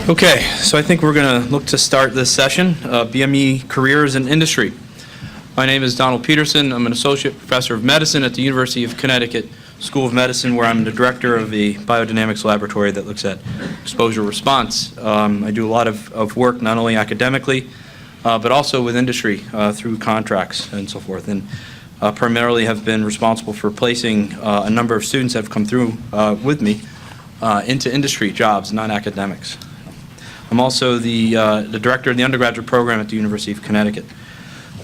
Okay, so I think we're going to look to start this session, BME Careers in Industry. My name is Donald Peterson. I'm an associate professor of medicine at the University of Connecticut School of Medicine, where I'm the director of the biodynamics laboratory that looks at exposure response. I do a lot of work not only academically, but also with industry through contracts and so forth, and primarily have been responsible for placing a number of students that have come through with me into industry jobs, not academics. I'm also the director of the undergraduate program at the University of Connecticut.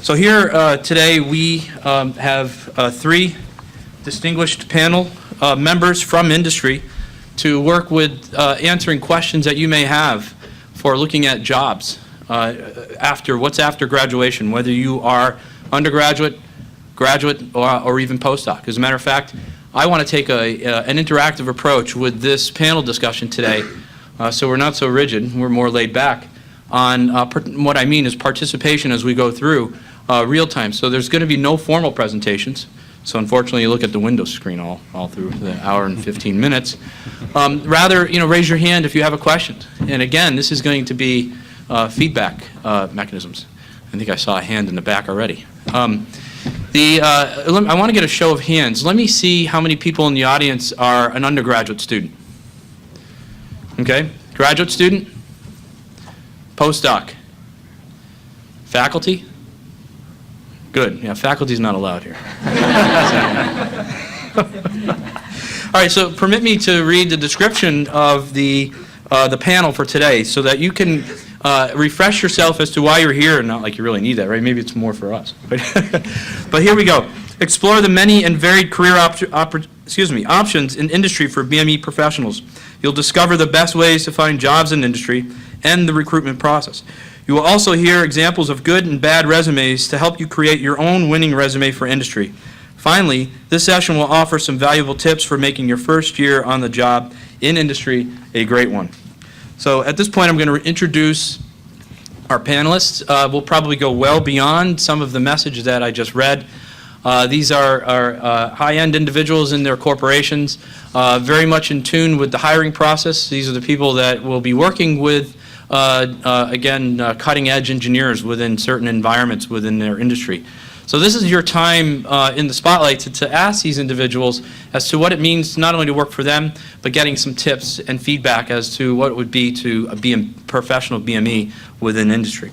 So here today we have three distinguished panel members from industry to work with answering questions that you may have for looking at jobs what's after graduation, whether you are undergraduate, graduate, or even postdoc. As a matter of fact, I want to take an interactive approach with this panel discussion today. So we're not so rigid, we're more laid back on what I mean is participation as we go through real time. So there's going to be no formal presentations. So unfortunately you look at the Windows screen all through the hour and 15 minutes. Rather, raise your hand if you have a question. And again, this is going to be feedback mechanisms. I think I saw a hand in the back already. I want to get a show of hands. Let me see how many people in the audience are an undergraduate student. Okay, graduate student, postdoc, faculty. Good. Yeah, faculty's not allowed here. All right. So permit me to read the description of the panel for today, so that you can refresh yourself as to why you're here. Not like you really need that, right? Maybe it's more for us. But here we go. Explore the many and varied career options in industry for BME professionals. You'll discover the best ways to find jobs in industry and the recruitment process. You will also hear examples of good and bad resumes to help you create your own winning resume for industry. Finally, this session will offer some valuable tips for making your first year on the job in industry a great one. So at this point, I'm going to introduce our panelists. We'll probably go well beyond some of the message that I just read. These are high-end individuals in their corporations, very much in tune with the hiring process. These are the people that will be working with, cutting-edge engineers within certain environments within their industry. So this is your time in the spotlight to ask these individuals as to what it means not only to work for them, but getting some tips and feedback as to what it would be to be a professional BME within industry.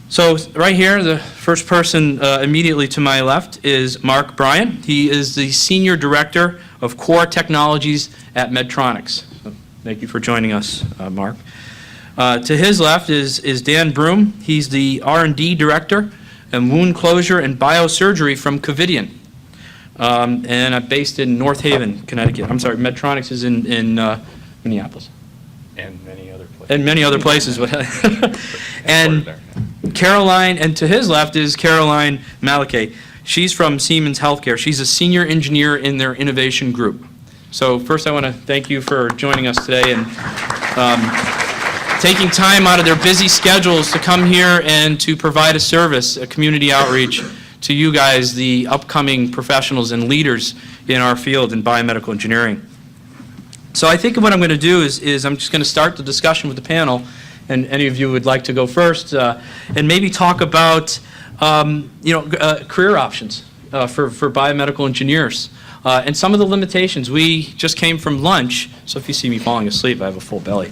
So right here, the first person immediately to my left is Mark Bryan. He is the Senior Director of Core Technologies at Medtronic. So thank you for joining us, Mark. To his left is Dan Broom. He's the R&D Director in Wound Closure and Biosurgery from Covidien. And I'm based in North Haven, Connecticut. I'm sorry, Medtronic is in Minneapolis. And many other places. And many other places. And Caroline, and to his left is Caroline Malakay. She's from Siemens Healthcare. She's a senior engineer in their innovation group. So first I want to thank you for joining us today and taking time out of their busy schedules to come here and to provide a service, a community outreach to you guys, the upcoming professionals and leaders in our field in biomedical engineering. So I think what I'm going to do is I'm just going to start the discussion with the panel, and any of you would like to go first, and maybe talk about career options for biomedical engineers and some of the limitations. We just came from lunch, so if you see me falling asleep, I have a full belly.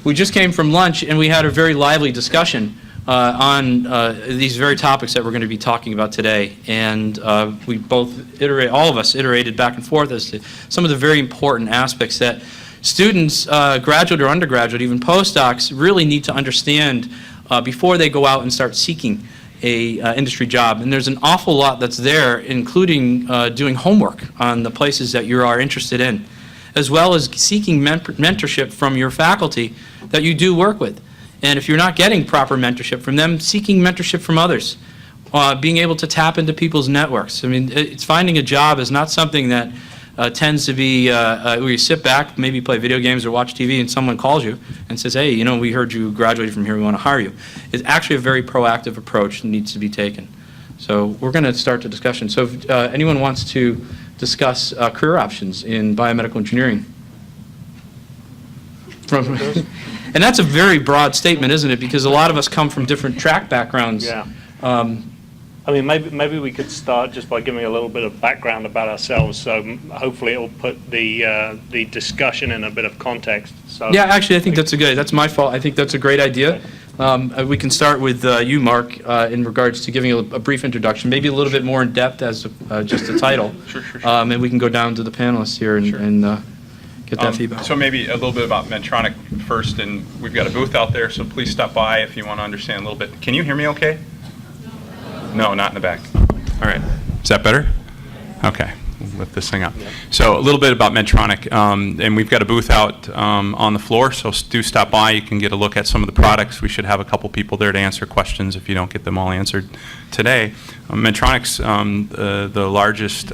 We just came from lunch, and we had a very lively discussion on these very topics that we're going to be talking about today. And we all of us iterated back and forth as to some of the very important aspects that students, graduate or undergraduate, even postdocs, really need to understand before they go out and start seeking a industry job. And there's an awful lot that's there, including doing homework on the places that you are interested in, as well as seeking mentorship from your faculty that you do work with. And if you're not getting proper mentorship from them, seeking mentorship from others, being able to tap into people's networks. I mean, finding a job is not something that tends to be where you sit back, maybe play video games or watch TV, and someone calls you and says, hey, we heard you graduated from here, we want to hire you. It's actually a very proactive approach that needs to be taken. So we're going to start the discussion. So if anyone wants to discuss career options in biomedical engineering. And that's a very broad statement, isn't it? Because a lot of us come from different track backgrounds. Yeah. I mean, maybe we could start just by giving a little bit of background about ourselves. So hopefully it will put the discussion in a bit of context. So Yeah, actually, I think that's my fault. I think that's a great idea. We can start with you, Mark, in regards to giving a brief introduction, maybe a little bit more in depth as just the title. Sure. And we can go down to the panelists here and get that feedback. So maybe a little bit about Medtronic first, and we've got a booth out there, so please stop by if you want to understand a little bit. Can you hear me okay? No, not in the back. All right. Is that better? Okay. We'll lift this thing up. Yep. So a little bit about Medtronic, and we've got a booth out on the floor, so do stop by. You can get a look at some of the products. We should have a couple people there to answer questions if you don't get them all answered today. Medtronic's the largest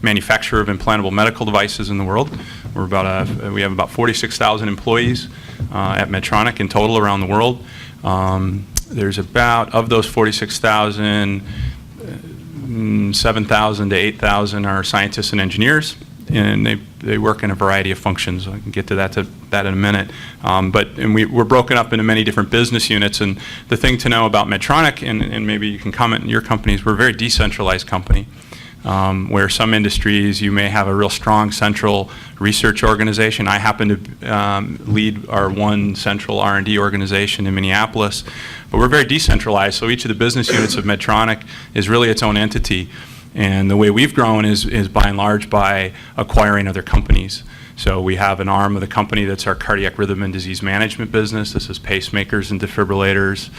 manufacturer of implantable medical devices in the world. We have about 46,000 employees at Medtronic in total around the world. There's about, of those 46,000, 7,000 to 8,000 are scientists and engineers, and they work in a variety of functions. I can get to that in a minute. We're broken up into many different business units, and the thing to know about Medtronic, and maybe you can comment in your companies, we're a very decentralized company. Where some industries you may have a real strong central research organization. I happen to lead our one central R&D organization in Minneapolis, but we're very decentralized, so each of the business units of Medtronic is really its own entity. And the way we've grown is by and large by acquiring other companies. So we have an arm of the company that's our cardiac rhythm and disease management business. This is pacemakers and defibrillators,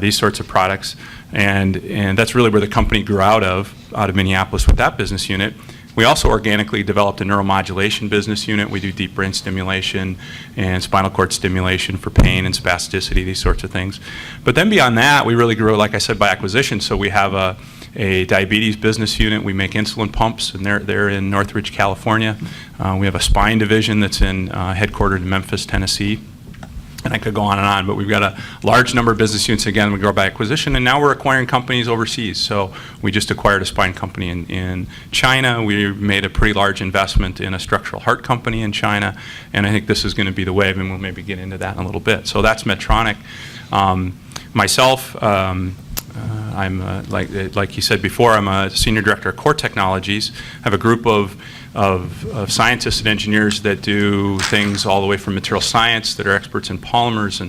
these sorts of products. And that's really where the company grew out of Minneapolis with that business unit. We also organically developed a neuromodulation business unit. We do deep brain stimulation and spinal cord stimulation for pain and spasticity, these sorts of things. But then beyond that, we really grew, like I said, by acquisition. So we have a diabetes business unit. We make insulin pumps, and they're in Northridge, California. We have a spine division that's headquartered in Memphis, Tennessee. And I could go on, but we've got a large number of business units. Again, we grow by acquisition, and now we're acquiring companies overseas. So we just acquired a spine company in China. We made a pretty large investment in a structural heart company in China, and I think this is going to be the wave, and we'll maybe get into that in a little bit. So that's Medtronic. Myself, I'm like you said before, I'm a senior director of core technologies. I have a group of scientists and engineers that do things all the way from material science, that are experts in polymers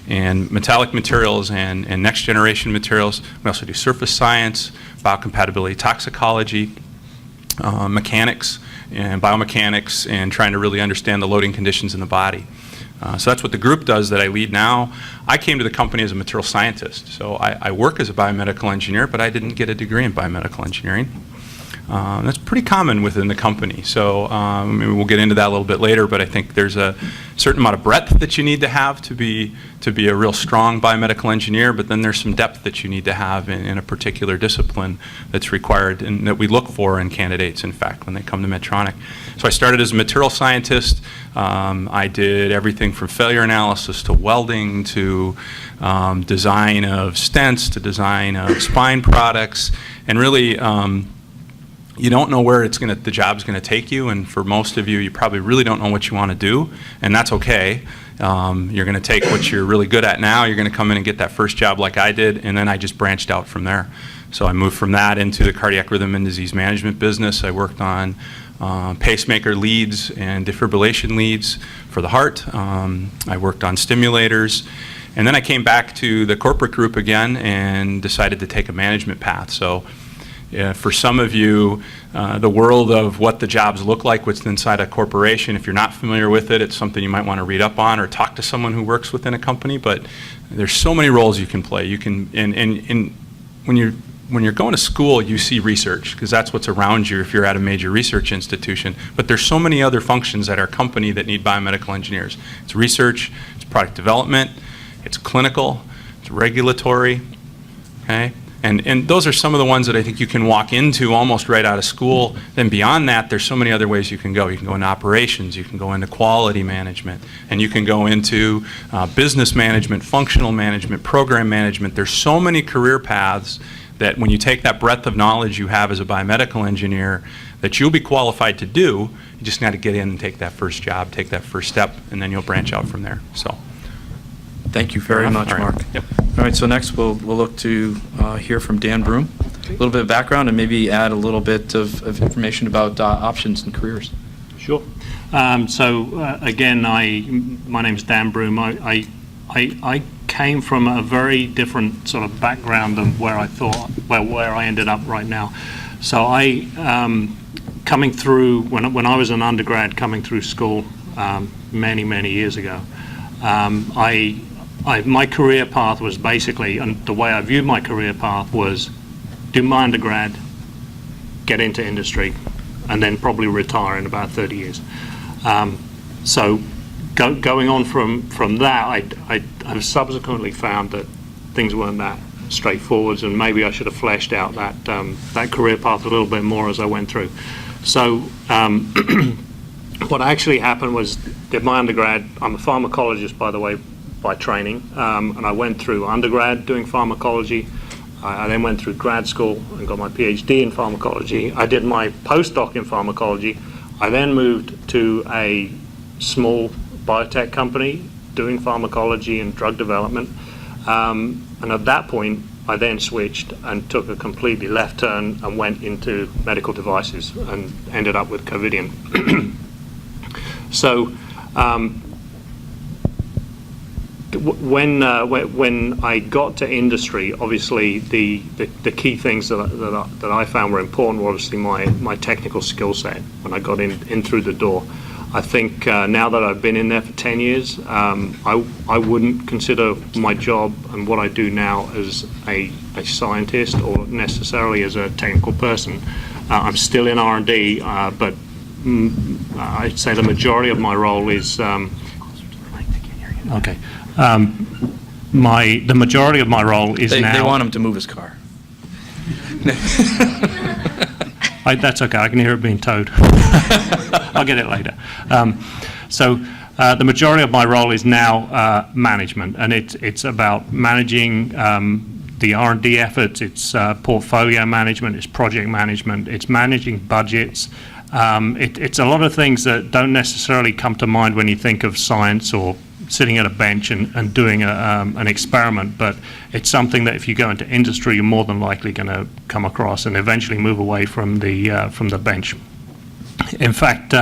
and metallic materials and next generation materials. We also do surface science, biocompatibility toxicology, mechanics and biomechanics, and trying to really understand the loading conditions in the body. So that's what the group does that I lead now. I came to the company as a material scientist. So I work as a biomedical engineer, but I didn't get a degree in biomedical engineering. That's pretty common within the company. So maybe we'll get into that a little bit later, but I think there's a certain amount of breadth that you need to have to be a real strong biomedical engineer, but then there's some depth that you need to have in a particular discipline that's required and that we look for in candidates, in fact, when they come to Medtronic. So I started as a material scientist. I did everything from failure analysis to welding to design of stents to design of spine products, and really you don't know where the job's going to take you, and for most of you, you probably really don't know what you want to do, and that's okay. You're going to take what you're really good at now. You're going to come in and get that first job like I did, and then I just branched out from there. So I moved from that into the cardiac rhythm and disease management business. I worked on pacemaker leads and defibrillation leads for the heart. I worked on stimulators. And then I came back to the corporate group again and decided to take a management path. So for some of you, the world of what the jobs look like what's inside a corporation, if you're not familiar with it, it's something you might want to read up on or talk to someone who works within a company. But there's so many roles you can play. You can, and when you're going to school, you see research because that's what's around you if you're at a major research institution. But there's so many other functions at our company that need biomedical engineers. It's research, it's product development, it's clinical, it's regulatory, okay? And those are some of the ones that I think you can walk into almost right out of school. Then beyond that, there's so many other ways you can go. You can go into operations, you can go into quality management, and you can go into business management, functional management, program management. There's so many career paths that when you take that breadth of knowledge you have as a biomedical engineer, that you'll be qualified to do. You just got to get in and take that first job, take that first step, and then you'll branch out from there. So, Thank you very much, All right. Mark. Yep. All right, so next we'll look to hear from Dan Broom. A little bit of background and maybe add a little bit of information about options and careers. Sure. Again, my name's Dan Broom. I came from a very different sort of background than where I ended up right now. So coming through, when I was an undergrad coming through school many years ago, my career path was basically, and the way I viewed my career path was do my undergrad, get into industry, and then probably retire in about 30 years. Going on from that, I've subsequently found that things weren't that straightforward, and maybe I should have fleshed out that career path a little bit more as I went through. So what actually happened was, did my undergrad, I'm a pharmacologist, by the way, by training, and I went through undergrad doing pharmacology. I then went through grad school and got my PhD in pharmacology. I did my postdoc in pharmacology. I then moved to a small biotech company doing pharmacology and drug development. And at that point, I then switched and took a completely left turn and went into medical devices and ended up with Covidien. When I got to industry, obviously the key things that I found were important were obviously my technical skill set when I got in through the door. I think now that I've been in there for 10 years, I wouldn't consider my job and what I do now as a scientist or necessarily as a technical person. I'm still in R&D, but I'd say the majority of my role is okay. The majority of my role is now. They want him to move his car. That's okay. I can hear it being towed. I'll get it later. The majority of my role is now management, and it's about managing the R&D efforts. It's portfolio management. It's project management. It's managing budgets. It's a lot of things that don't necessarily come to mind when you think of science or sitting at a bench and doing an experiment, but it's something that if you go into industry, you're more than likely going to come across and eventually move away from the bench. In fact,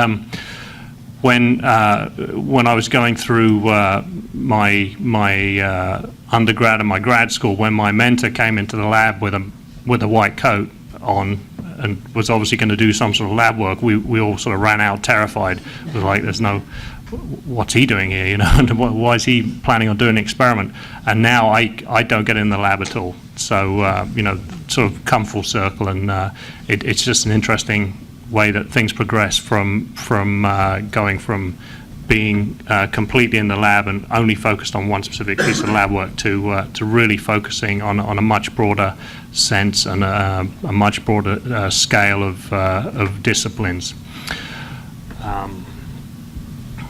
when I was going through my undergrad and my grad school, when my mentor came into the lab with a white coat on and was obviously going to do some sort of lab work, we all sort of ran out terrified. It was like, what's he doing here, and why is he planning on doing an experiment? And now I don't get in the lab at all. So, sort of come full circle, and it's just an interesting way that things progress from going from being completely in the lab and only focused on one specific piece of lab work to really focusing on a much broader sense and a much broader scale of disciplines.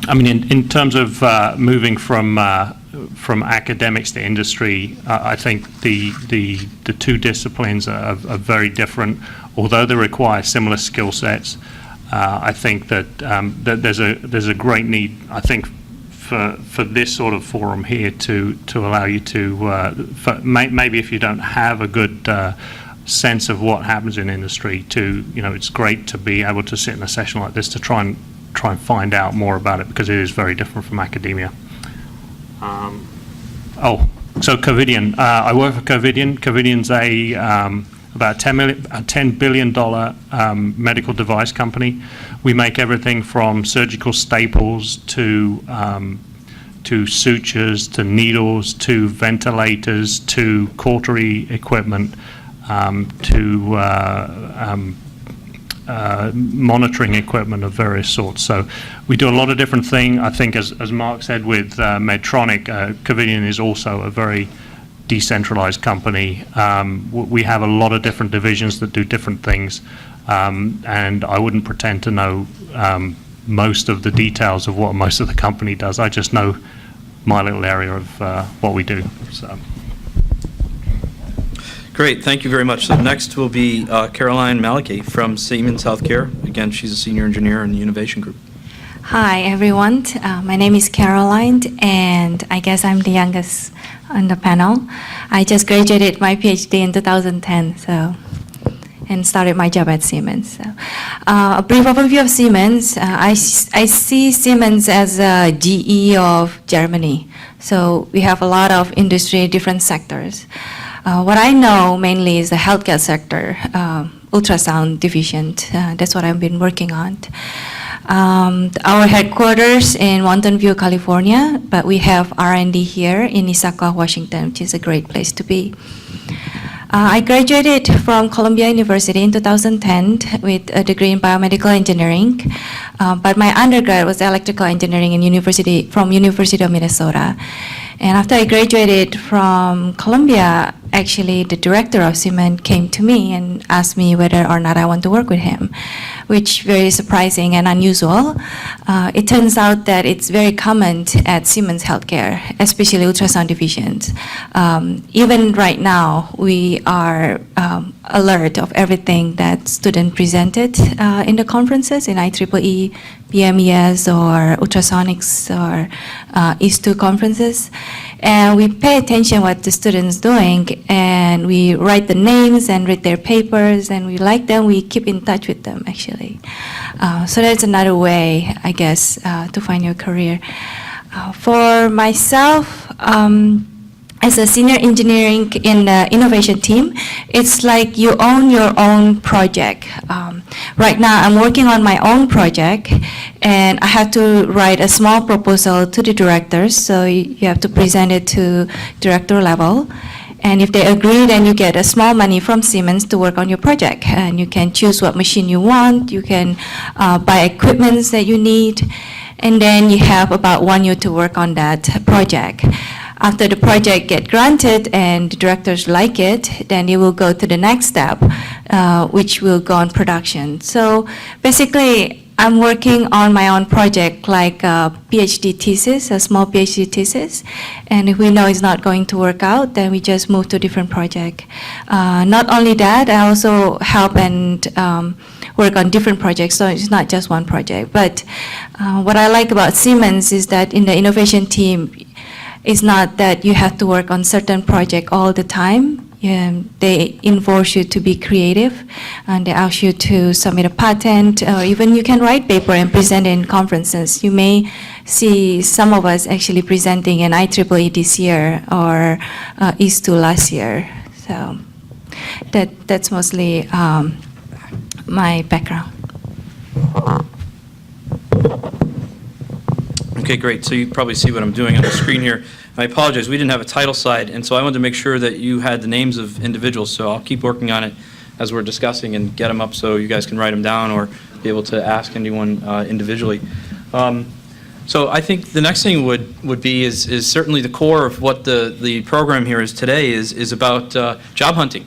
In terms of moving from academics to industry, I think the two disciplines are very different, although they require similar skill sets. I think that there's a great need, I think, for this sort of forum here to allow you to maybe if you don't have a good sense of what happens in industry, it's great to be able to sit in a session like this to try and find out more about it, because it is very different from academia. So Covidien. I work for Covidien. Covidien's about $10 billion medical device company. We make everything from surgical staples to sutures to needles to ventilators to cautery equipment to monitoring equipment of various sorts. So we do a lot of different things. I think, as Mark said, with Medtronic, Covidien is also a very decentralized company. We have a lot of different divisions that do different things, and I wouldn't pretend to know most of the details of what most of the company does. I just know my little area of what we do. So. Great, thank you very much. So next will be Caroline Malachy from Siemens Healthcare. Again, she's a senior engineer in the innovation group. Hi, everyone. My name is Caroline, and I guess I'm the youngest on the panel. I just graduated my PhD in 2010, and started my job at Siemens. So, a brief overview of Siemens. I see Siemens as a GE of Germany. So we have a lot of industry, different sectors. What I know mainly is the healthcare sector, ultrasound division. That's what I've been working on. Our headquarters in Mountain View, California, but we have R&D here in Issaquah, Washington, which is a great place to be. I graduated from Columbia University in 2010 with a degree in biomedical engineering, but my undergrad was electrical engineering from University of Minnesota. And after I graduated from Columbia, actually the director of Siemens came to me and asked me whether or not I want to work with him, which very surprising and unusual. It turns out that it's very common at Siemens Healthcare, especially ultrasound divisions. Even right now, we are alert of everything that students presented in the conferences in IEEE, BMES, or ultrasonics, or IS2 conferences. And we pay attention what the students doing, and we write the names and read their papers, and we like them, we keep in touch with them, actually. So that's another way, I guess, to find your career. For myself, as a senior engineering in the innovation team, it's like you own your own project. Right now, I'm working on my own project, and I have to write a small proposal to the directors, so you have to present it to director level. And if they agree, then you get a small money from Siemens to work on your project. And you can choose what machine you want, you can buy equipment that you need, and then you have about 1 year to work on that project. After the project gets granted and the directors like it, then it will go to the next step, which will go on production. So basically, I'm working on my own project like a PhD thesis, a small PhD thesis. And if we know it's not going to work out, then we just move to a different project. Not only that, I also help and work on different projects, so it's not just one project. But what I like about Siemens is that in the innovation team, it's not that you have to work on certain project all the time. They enforce you to be creative, and they ask you to submit a patent, or even you can write paper and present in conferences. You may see some of us actually presenting in IEEE this year or IS2 last year. So that's mostly my background. Okay, great. So you probably see what I'm doing on the screen here. I apologize, we didn't have a title slide, and so I wanted to make sure that you had the names of individuals, so I'll keep working on it as we're discussing and get them up so you guys can write them down or be able to ask anyone individually. So I think the next thing would be is certainly the core of what the program here is today is about job hunting.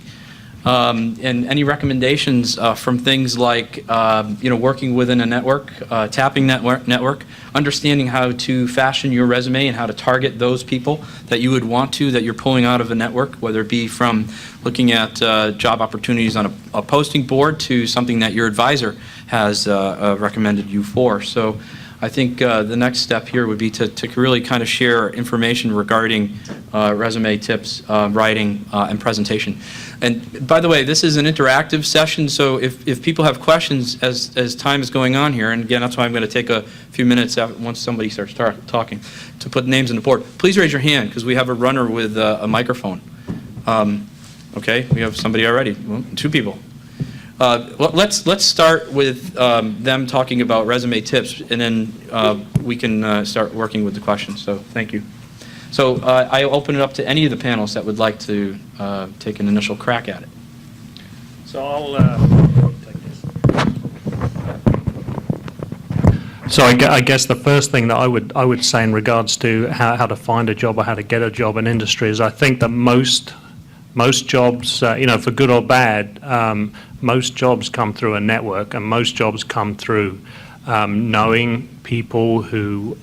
And any recommendations from things like working within a network, tapping that network, understanding how to fashion your resume and how to target those people that you would want that you're pulling out of a network, whether it be from looking at job opportunities on a posting board to something that your advisor has recommended you for. So I think the next step here would be to really kind of share information regarding resume tips, writing, and presentation. And by the way, this is an interactive session, so if people have questions as time is going on here, and again, that's why I'm going to take a few minutes once somebody starts talking to put names on the board. Please raise your hand, because we have a runner with a microphone. Okay, we have somebody already. Well, 2 people. Let's start with them talking about resume tips, and then we can start working with the questions. So thank you. So I open it up to any of the panelists that would like to take an initial crack at it. So I'll take this. So I guess the first thing that I would say in regards to how to find a job or how to get a job in industry is I think that most jobs, for good or bad, most jobs come through a network, and most jobs come through knowing people who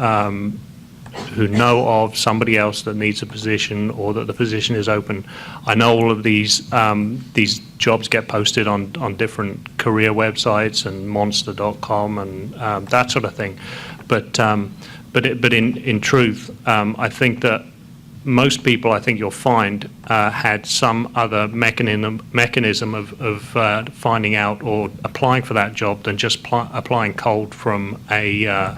who know of somebody else that needs a position or that the position is open. I know all of these jobs get posted on different career websites and monster.com and that sort of thing. But in truth, I think that most people, I think you'll find, had some other mechanism of finding out or applying for that job than just applying cold from a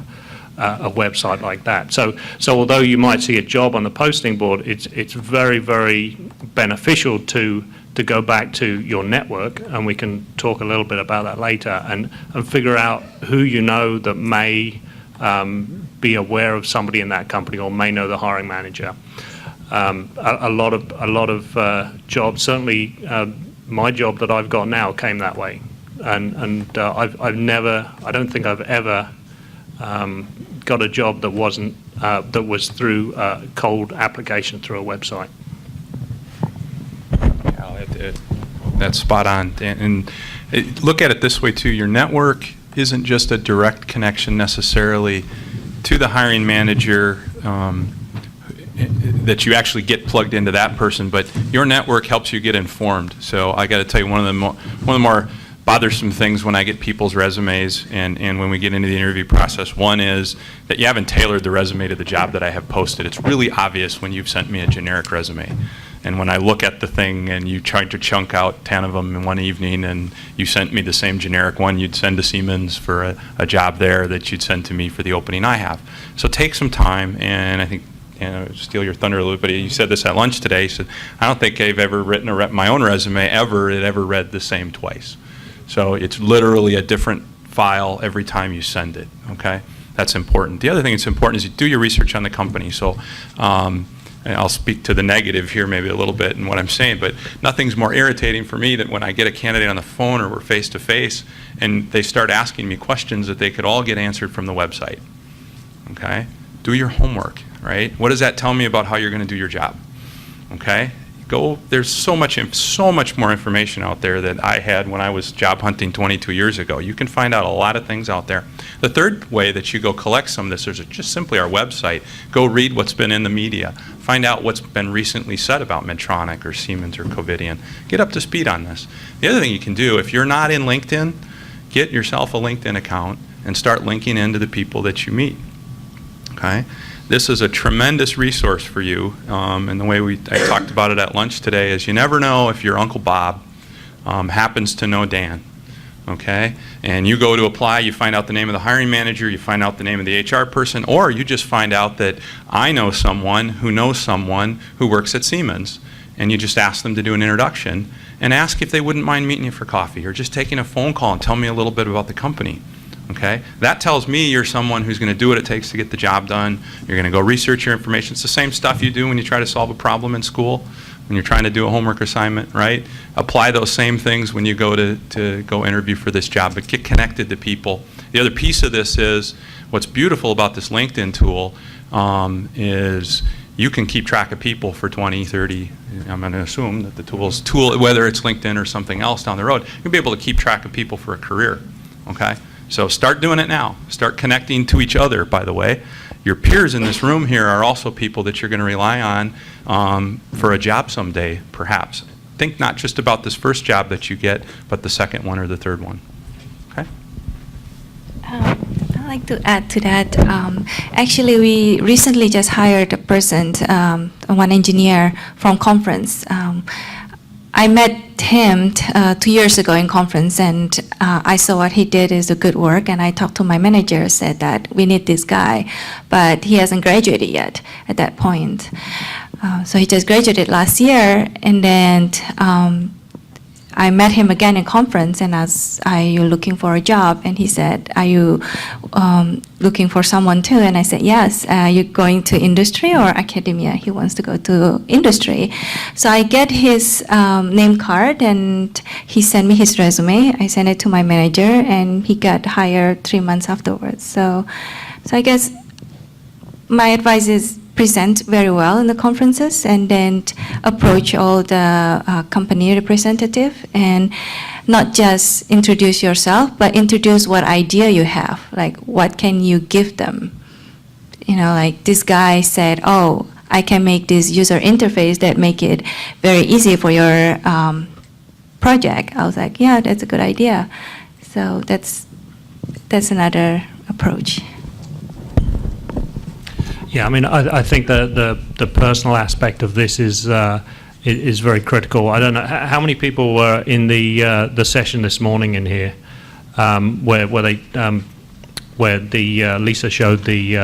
website like that. So although you might see a job on the posting board, it's very, very beneficial to go back to your network, and we can talk a little bit about that later, and figure out who you know that may be aware of somebody in that company or may know the hiring manager. A lot of jobs, certainly my job that I've got now came that way, and I don't think I've ever got a job that was through cold application through a website. Yeah, that's spot on. And look at it this way too. Your network isn't just a direct connection necessarily to the hiring manager, that you actually get plugged into that person, but your network helps you get informed. So I got to tell you, one of the more bothersome things when I get people's resumes and when we get into the interview process, one is that you haven't tailored the resume to the job that I have posted. It's really obvious when you've sent me a generic resume. And when I look at the thing and you tried to chunk out 10 of them in one evening and you sent me the same generic one you'd send to Siemens for a job there that you'd send to me for the opening I have. So take some time, and I think, steal your thunder a little bit, you said this at lunch today, so I don't think I've ever written my own resume it ever read the same twice. So it's literally a different file every time you send it, okay? That's important. The other thing that's important is you do your research on the company. So and I'll speak to the negative here maybe a little bit in what I'm saying, but nothing's more irritating for me than when I get a candidate on the phone or we're face-to-face and they start asking me questions that they could all get answered from the website, okay? Do your homework, right? What does that tell me about how you're going to do your job, okay? There's so much more information out there than I had when I was job hunting 22 years ago. You can find out a lot of things out there. The third way that you go collect some of this is just simply our website. Go read what's been in the media. Find out what's been recently said about Medtronic or Siemens or Covidien. Get up to speed on this. The other thing you can do, if you're not in LinkedIn, get yourself a LinkedIn account and start linking into the people that you meet, okay? This is a tremendous resource for you, and the way I talked about it at lunch today is you never know if your Uncle Bob happens to know Dan, okay? And you go to apply, you find out the name of the hiring manager, you find out the name of the HR person, or you just find out that I know someone who works at Siemens, and you just ask them to do an introduction and ask if they wouldn't mind meeting you for coffee or just taking a phone call and tell me a little bit about the company. Okay, that tells me you're someone who's going to do what it takes to get the job done. You're going to go research your information. It's the same stuff you do when you try to solve a problem in school, when you're trying to do a homework assignment, right? Apply those same things when you go to go interview for this job, but get connected to people. The other piece of this is, what's beautiful about this LinkedIn tool is you can keep track of people for 20, 30, I'm going to assume that the tool, whether it's LinkedIn or something else down the road, you'll be able to keep track of people for a career, okay? So start doing it now. Start connecting to each other, by the way. Your peers in this room here are also people that you're going to rely on for a job someday, perhaps. Think not just about this first job that you get, but the second one or the third one. Okay? I'd like to add to that. Actually, we recently just hired a person, one engineer from conference. I met him 2 years ago in conference, and I saw what he did is a good work, and I talked to my manager, said that we need this guy, but he hasn't graduated yet at that point. So he just graduated last year, and then I met him again in conference and asked, are you looking for a job? And he said, are you looking for someone too? And I said, yes. Are you going to industry or academia? He wants to go to industry. So I get his name card and he sent me his resume. I sent it to my manager and he got hired 3 months afterwards. So I guess my advice is present very well in the conferences and then approach all the company representative and not just introduce yourself, but introduce what idea you have, like what can you give them like this guy said, oh, I can make this user interface that make it very easy for your project. I was like, yeah, that's a good idea. So that's another approach. Yeah, I mean, I think the personal aspect of this is very critical. I don't know how many people were in the session this morning in here, where Lisa showed the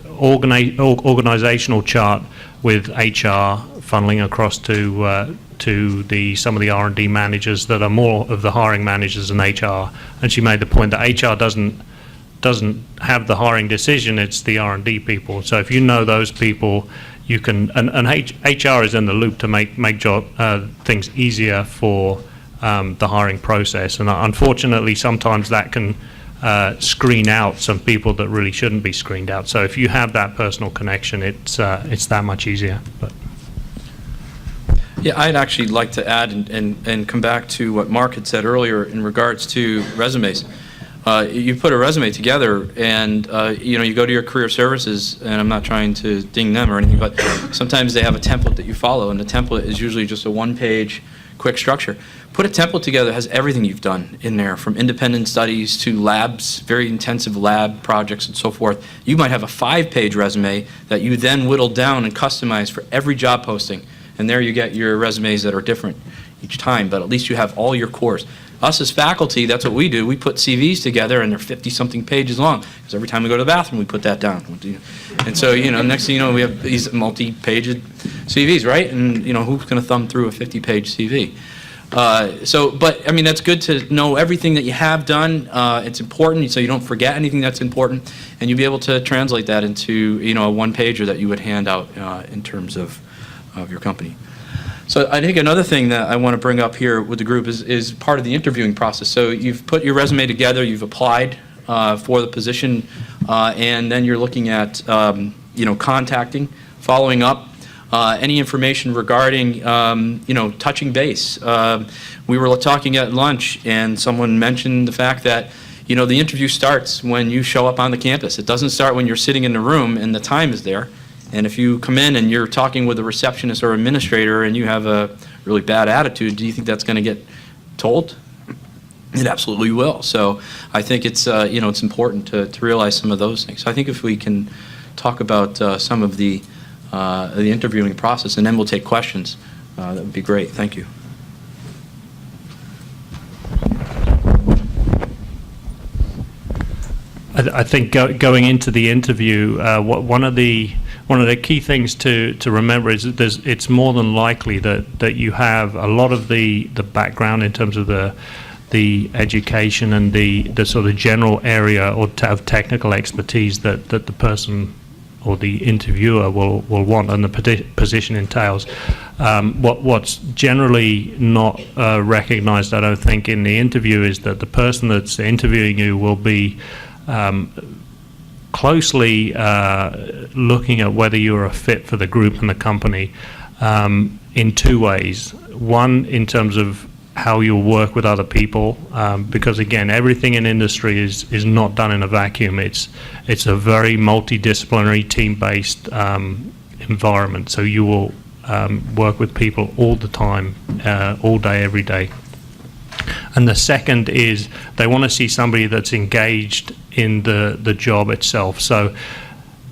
organizational chart with HR funneling across to some of the R&D managers that are more of the hiring managers than HR, and she made the point that HR doesn't have the hiring decision, it's the R&D people. So if you know those people, you can, and HR is in the loop to make things easier for the hiring process. And unfortunately, sometimes that can screen out some people that really shouldn't be screened out. So if you have that personal connection, it's that much easier. But Yeah, I'd actually like to add and come back to what Mark had said earlier in regards to resumes. You put a resume together and you go to your career services, and I'm not trying to ding them or anything, but sometimes they have a template that you follow, and the template is usually just a one-page quick structure. Put a template together that has everything you've done in there, from independent studies to labs, very intensive lab projects and so forth. You might have a 5-page resume that you then whittle down and customize for every job posting, and there you get your resumes that are different each time, but at least you have all your cores. Us as faculty, that's what we do. We put CVs together, and they're 50-something pages long, because every time we go to the bathroom, we put that down. And so, next thing you know, we have these multi-page CVs, right? And, who's going to thumb through a 50-page CV? But, I mean, that's good to know everything that you have done. It's important, so you don't forget anything that's important, and you'll be able to translate that into, a one-pager that you would hand out in terms of your company. So I think another thing that I want to bring up here with the group is part of the interviewing process. So you've put your resume together, you've applied for the position, and then you're looking at, contacting, following up, any information regarding, touching base. We were talking at lunch, and someone mentioned the fact that, the interview starts when you show up on the campus. It doesn't start when you're sitting in the room and the time is there. And if you come in and you're talking with a receptionist or administrator and you have a really bad attitude, do you think that's going to get told? It absolutely will. So I think it's, it's important to realize some of those things. So I think if we can talk about some of the interviewing process, and then we'll take questions, that would be great. Thank you. I think going into the interview, one of the key things to remember is that it's more than likely that you have a lot of the background in terms of the education and the sort of general area of technical expertise that the person or the interviewer will want and the position entails. What's generally not recognized, I don't think, in the interview is that the person that's interviewing you will be closely looking at whether you're a fit for the group and the company in two ways. One, in terms of how you'll work with other people, because again, everything in industry is not done in a vacuum. It's a very multidisciplinary, team-based environment. So you will work with people all the time, all day, every day. And the second is they want to see somebody that's engaged in the job itself. So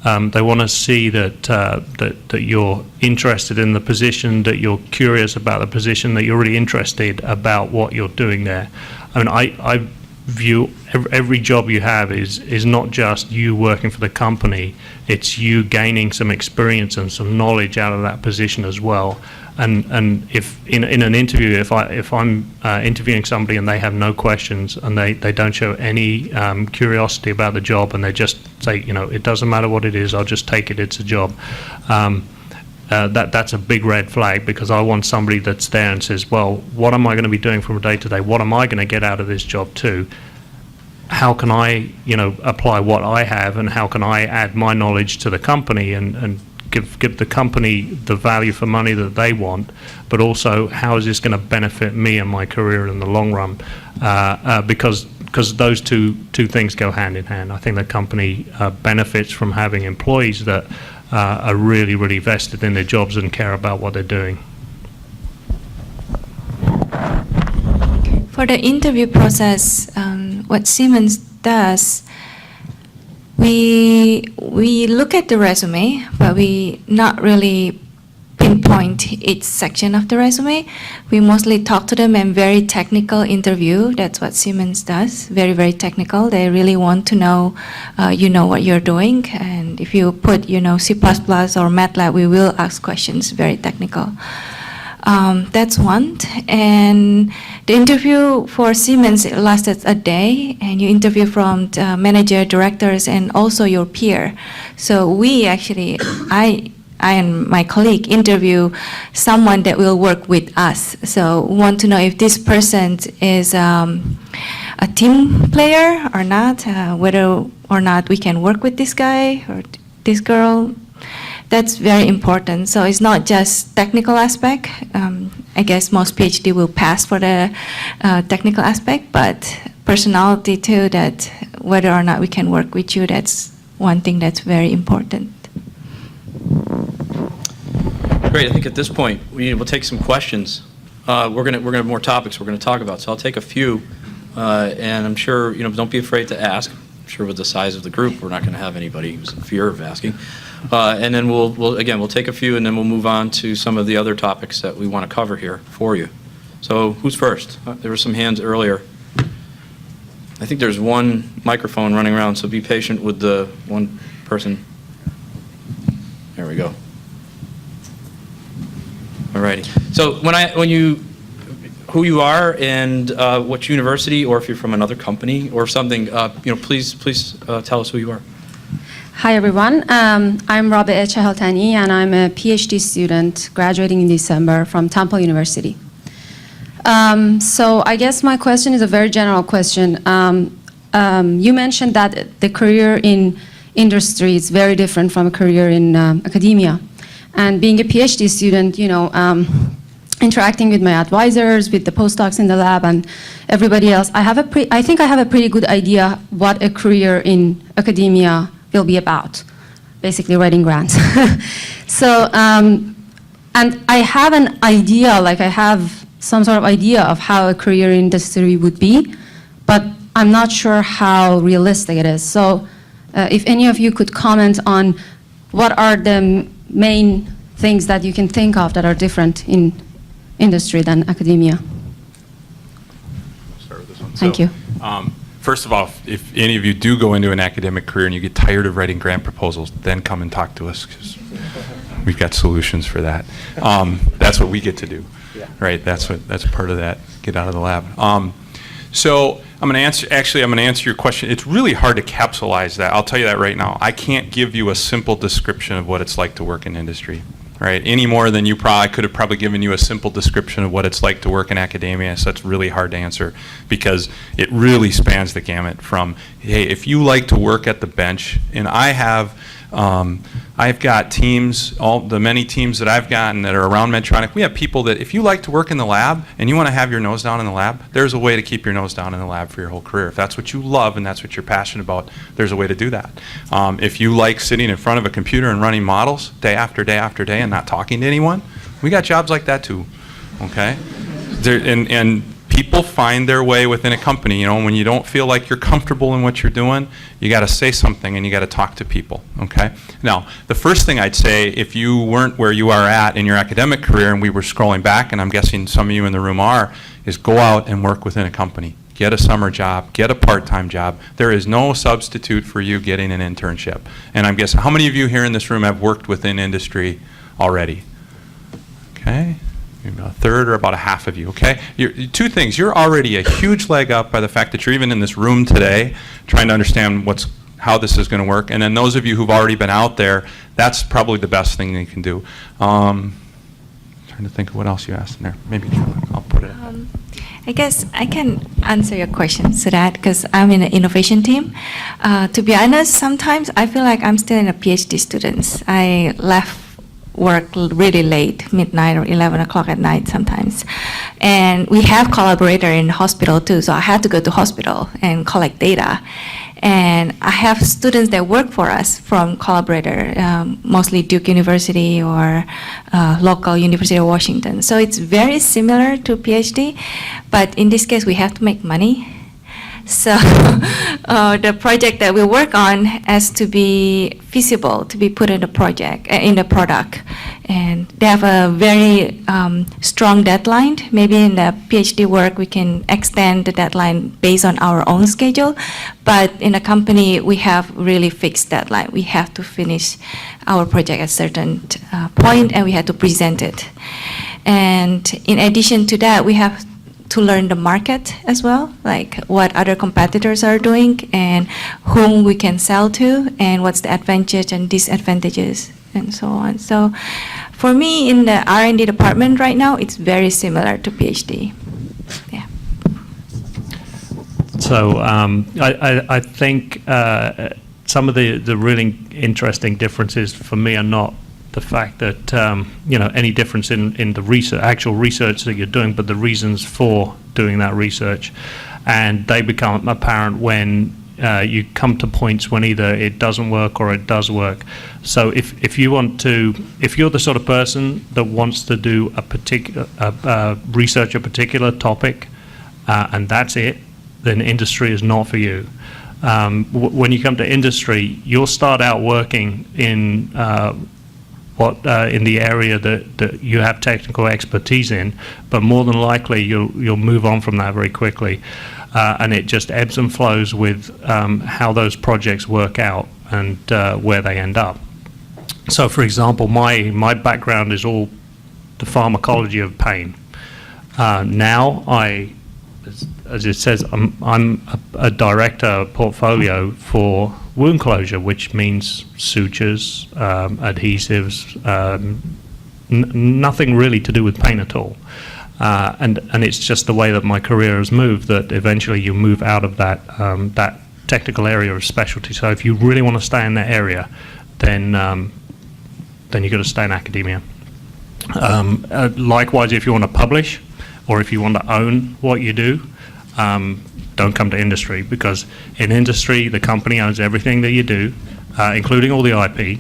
they want to see that you're interested in the position, that you're curious about the position, that you're really interested about what you're doing there. I mean, I view every job you have is not just you working for the company, it's you gaining some experience and some knowledge out of that position as well. And if in an interview, if I'm interviewing somebody and they have no questions and they don't show any curiosity about the job, and they just say, it doesn't matter what it is, I'll just take it, it's a job, that's a big red flag, because I want somebody that's there and says, well, what am I going to be doing from day to day? What am I going to get out of this job too? How can I, apply what I have, and how can I add my knowledge to the company and give the company the value for money that they want, but also how is this going to benefit me and my career in the long run? Because those two things go hand in hand. I think the company benefits from having employees that are really, really vested in their jobs and care about what they're doing. For the interview process, what Siemens does, we look at the resume, but we not really pinpoint each section of the resume. We mostly talk to them and very technical interview. That's what Siemens does, very, very technical. They really want to know, you know what you're doing. And if you put, C++ or MATLAB, we will ask questions, very technical. That's one. And the interview for Siemens lasted a day, and you interview from the manager, directors, and also your peer. So we actually, I and my colleague interview someone that will work with us. So we want to know if this person is a team player or not, whether or not we can work with this guy or this girl. That's very important. So it's not just technical aspect. I guess most PhD will pass for the technical aspect, but personality too, that whether or not we can work with you, that's one thing that's very important. Great. I think at this point, we'll take some questions. We're gonna have more topics we're gonna talk about, so I'll take a few, and I'm sure, don't be afraid to ask. I'm sure with the size of the group, we're not gonna have anybody who's in fear of asking. And then we'll take a few, and then we'll move on to some of the other topics that we want to cover here for you. So who's first? There were some hands earlier. I think there's one microphone running around, so be patient with the one person. There we go. All righty. So who you are and what university, or if you're from another company or something, please tell us who you are. Hi everyone, I'm Rabia Chehaltani and I'm a PhD student graduating in December from Temple University. So I guess my question is a very general question. You mentioned that the career in industry is very different from a career in academia. And being a PhD student, interacting with my advisors, with the postdocs in the lab and everybody else, I think I have a pretty good idea what a career in academia will be about, basically writing grants. So, and I have an idea, I have some sort of idea of how a career in industry would be, but I'm not sure how realistic it is. So, if any of you could comment on what are the main things that you can think of that are different in industry than academia. I'll start with this one. Thank you. First of all, if any of you do go into an academic career and you get tired of writing grant proposals, then come and talk to us, because we've got solutions for that. That's what we get to do, right? That's part of that. Get out of the lab. So I'm going to answer your question. It's really hard to capsulize that. I'll tell you that right now. I can't give you a simple description of what it's like to work in industry, right? Any more than I could have probably given you a simple description of what it's like to work in academia. So that's really hard to answer, because it really spans the gamut from, hey, if you like to work at the bench, and I've got teams, all the many teams that I've gotten that are around Medtronic, we have people that if you like to work in the lab and you want to have your nose down in the lab, there's a way to keep your nose down in the lab for your whole career. If that's what you love and that's what you're passionate about, there's a way to do that. If you like sitting in front of a computer and running models day after day after day and not talking to anyone, we got jobs like that too, okay? And people find their way within a company. When you don't feel like you're comfortable in what you're doing, you got to say something and you got to talk to people, okay? Now, the first thing I'd say, if you weren't where you are at in your academic career and we were scrolling back, and I'm guessing some of you in the room are, is go out and work within a company. Get a summer job, get a part-time job. There is no substitute for you getting an internship. And I'm guessing, how many of you here in this room have worked within industry already? Okay. Maybe about a third or about a half of you, okay? Two things. You're already a huge leg up by the fact that you're even in this room today trying to understand how this is going to work. And then those of you who've already been out there, that's probably the best thing you can do. Trying to think of what else you asked in there. Maybe I'll put it. I guess I can answer your question, Sudat, because I'm in the innovation team. To be honest, sometimes I feel like I'm still in a PhD student. I left work really late, midnight or 11 o'clock at night sometimes. And we have collaborator in the hospital too, so I had to go to hospital and collect data. And I have students that work for us from collaborator, mostly Duke University or local University of Washington. So it's very similar to PhD, but in this case we have to make money. So the project that we work on has to be feasible to be put in the project, in the product. And they have a very strong deadline. Maybe in the PhD work, we can extend the deadline based on our own schedule. But in a company, we have really fixed deadline. We have to finish our project at a certain point, and we have to present it. And in addition to that, we have to learn the market as well, like what other competitors are doing and whom we can sell to and what's the advantage and disadvantages and so on. So for me in the R&D department right now, it's very similar to PhD. Yeah. So I think some of the really interesting differences for me are not the fact that any difference in the research, actual research that you're doing, but the reasons for doing that research, and they become apparent when you come to points when either it doesn't work or it does work. So if you're the sort of person that wants to do a particular research a particular topic, and that's it, then industry is not for you. When you come to industry, you'll start out working in in the area that you have technical expertise in, but more than likely you'll move on from that very quickly, and it just ebbs and flows with how those projects work out and where they end up. So, for example, my background is all the pharmacology of pain. Now, as it says, I'm a director portfolio for wound closure, which means sutures, adhesives, nothing really to do with pain at all. And it's just the way that my career has moved that eventually you move out of that technical area of specialty. So if you really want to stay in that area, then you've got to stay in academia. Likewise, if you want to publish or if you want to own what you do, don't come to industry, because in industry the company owns everything that you do, including all the IP.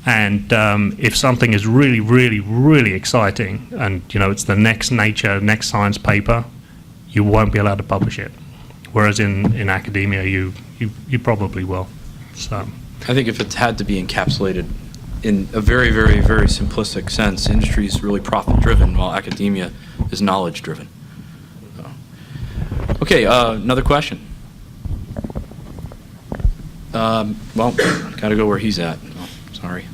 And if something is really, really, really exciting, and it's the next Nature, next Science paper, you won't be allowed to publish it. Whereas in academia, you probably will. So I think if it had to be encapsulated in a very, very, very simplistic sense, industry is really profit-driven, while academia is knowledge-driven. Okay, another question. Well, got to go where he's at. Oh, sorry.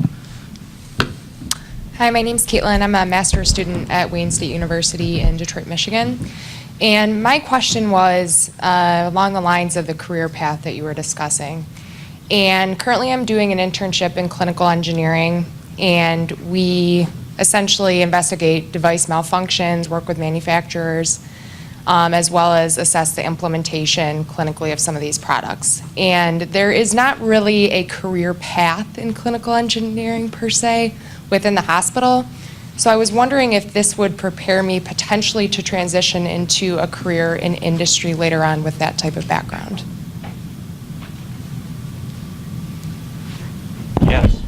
Hi, my name's Caitlin. I'm a master's student at Wayne State University in Detroit, Michigan. And my question was along the lines of the career path that you were discussing. And currently I'm doing an internship in clinical engineering, and we essentially investigate device malfunctions, work with manufacturers, as well as assess the implementation clinically of some of these products. And there is not really a career path in clinical engineering per se within the hospital. So I was wondering if this would prepare me potentially to transition into a career in industry later on with that type of background. yes.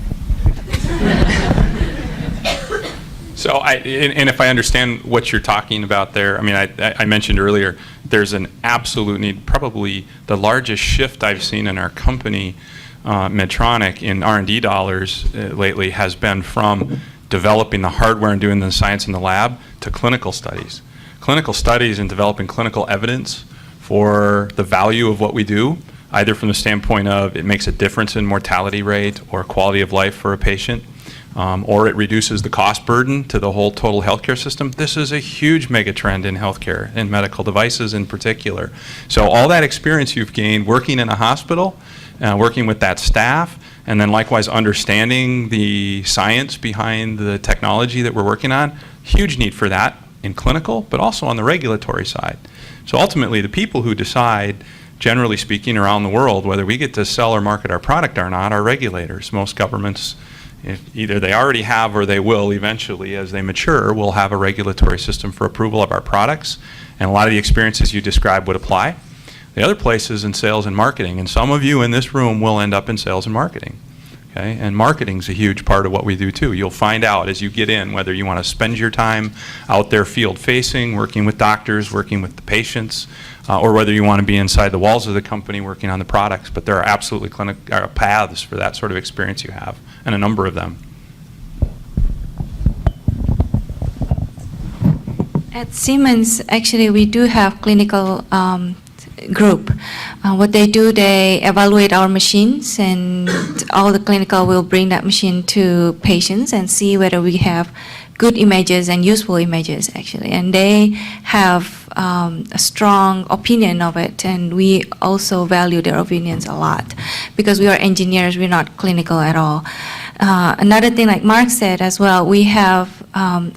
So, and if I understand what you're talking about there, I mean, I mentioned earlier, there's an absolute need, probably the largest shift I've seen in our company, Medtronic, in R&D dollars lately has been from developing the hardware and doing the science in the lab to clinical studies. Clinical studies and developing clinical evidence for the value of what we do, either from the standpoint of it makes a difference in mortality rate or quality of life for a patient, or it reduces the cost burden to the whole total healthcare system. This is a huge megatrend in healthcare, in medical devices in particular. So all that experience you've gained working in a hospital, working with that staff, and then likewise understanding the science behind the technology that we're working on, huge need for that in clinical, but also on the regulatory side. So ultimately, the people who decide, generally speaking, around the world, whether we get to sell or market our product or not, are regulators. Most governments, either they already have or they will eventually, as they mature, will have a regulatory system for approval of our products, and a lot of the experiences you described would apply. The other place is in sales and marketing, and some of you in this room will end up in sales and marketing. Okay? And marketing's a huge part of what we do too. You'll find out as you get in whether you want to spend your time out there field facing, working with doctors, working with the patients, or whether you want to be inside the walls of the company working on the products. But there are absolutely paths for that sort of experience you have, and a number of them. At Siemens, actually, we do have clinical group. What they do, they evaluate our machines, and all the clinical will bring that machine to patients and see whether we have good images and useful images, actually. And they have a strong opinion of it, and we also value their opinions a lot because we are engineers, we're not clinical at all. Another thing, like Mark said as well, we have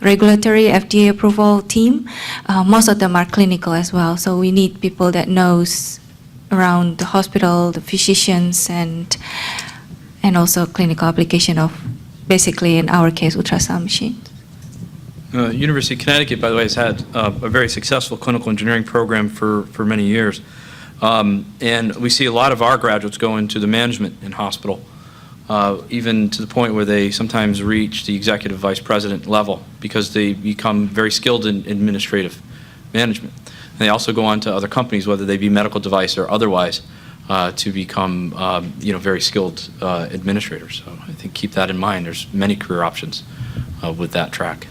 regulatory FDA approval team. Most of them are clinical as well, so we need people that knows around the hospital, the physicians, and also clinical application of, basically in our case, ultrasound machines. University of Connecticut, by the way, has had a very successful clinical engineering program for many years. And we see a lot of our graduates go into the management in hospital, even to the point where they sometimes reach the executive vice president level because they become very skilled in administrative management. And they also go on to other companies, whether they be medical device or otherwise, to become very skilled administrators. So I think keep that in mind. There's many career options with that track.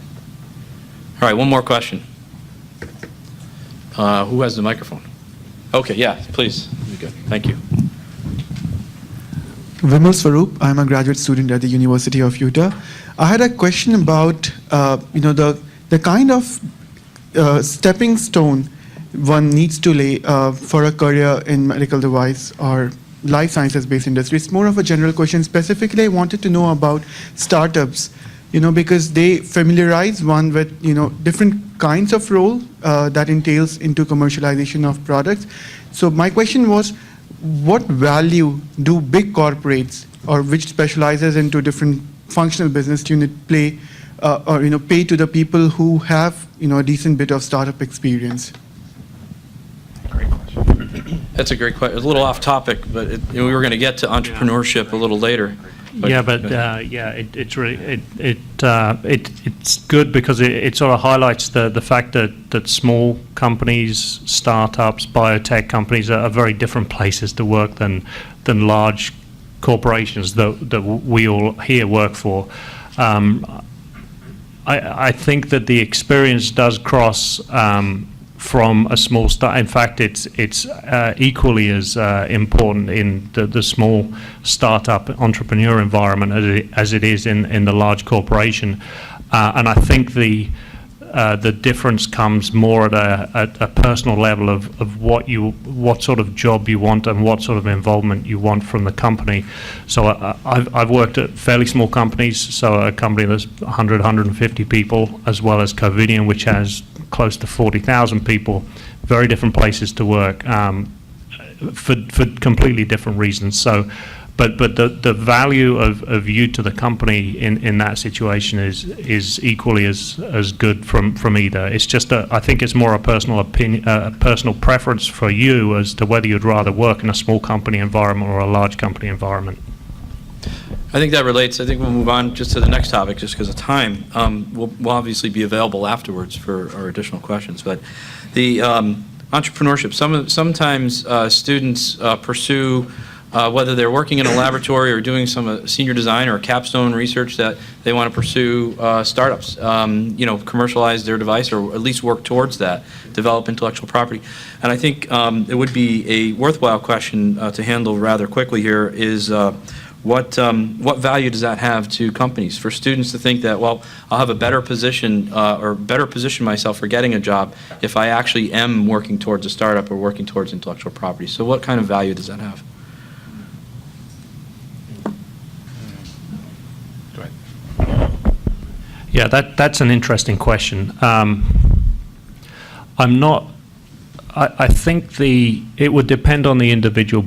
All right, one more question. Who has the microphone? Okay, yeah, please. Good. Thank you. Vimal Swaroop, I'm a graduate student at the University of Utah. I had a question about the kind of stepping stone one needs to lay for a career in medical device or life sciences-based industry. It's more of a general question. Specifically, I wanted to know about startups, because they familiarize one with, different kinds of role that entails into commercialization of products. So my question was, what value do big corporates or which specializes into different functional business unit play or pay to the people who have a decent bit of startup experience? Great question. That's a great question. A little off topic, but we were going to get to entrepreneurship a little later. It's really it's good because it sort of highlights the fact that small companies, startups, biotech companies are very different places to work than large corporations that we all here work for. I think that the experience does cross from a small start. In fact, it's equally as important in the small startup entrepreneur environment as it is in the large corporation. And I think the difference comes more at a personal level of what sort of job you want and what sort of involvement you want from the company. So I've worked at fairly small companies, so a company that's 100, 150 people, as well as Covidian, which has close to 40,000 people, very different places to work for completely different reasons. So, but the value of you to the company in that situation is equally as good from either. It's just I think it's more a personal opinion, personal preference for you as to whether you'd rather work in a small company environment or a large company environment. I think that relates. I think we'll move on just to the next topic just because of time. We'll obviously be available afterwards for our additional questions. But the entrepreneurship, sometimes students pursue, whether they're working in a laboratory or doing some senior design or capstone research, that they want to pursue startups, commercialize their device or at least work towards that, develop intellectual property. And I think it would be a worthwhile question to handle rather quickly here is what value does that have to companies? For students to think that, well, I'll have a better position or better position myself for getting a job if I actually am working towards a startup or working towards intellectual property. So what kind of value does that have? Yeah, that's an interesting question. I'm not. I think it would depend on the individual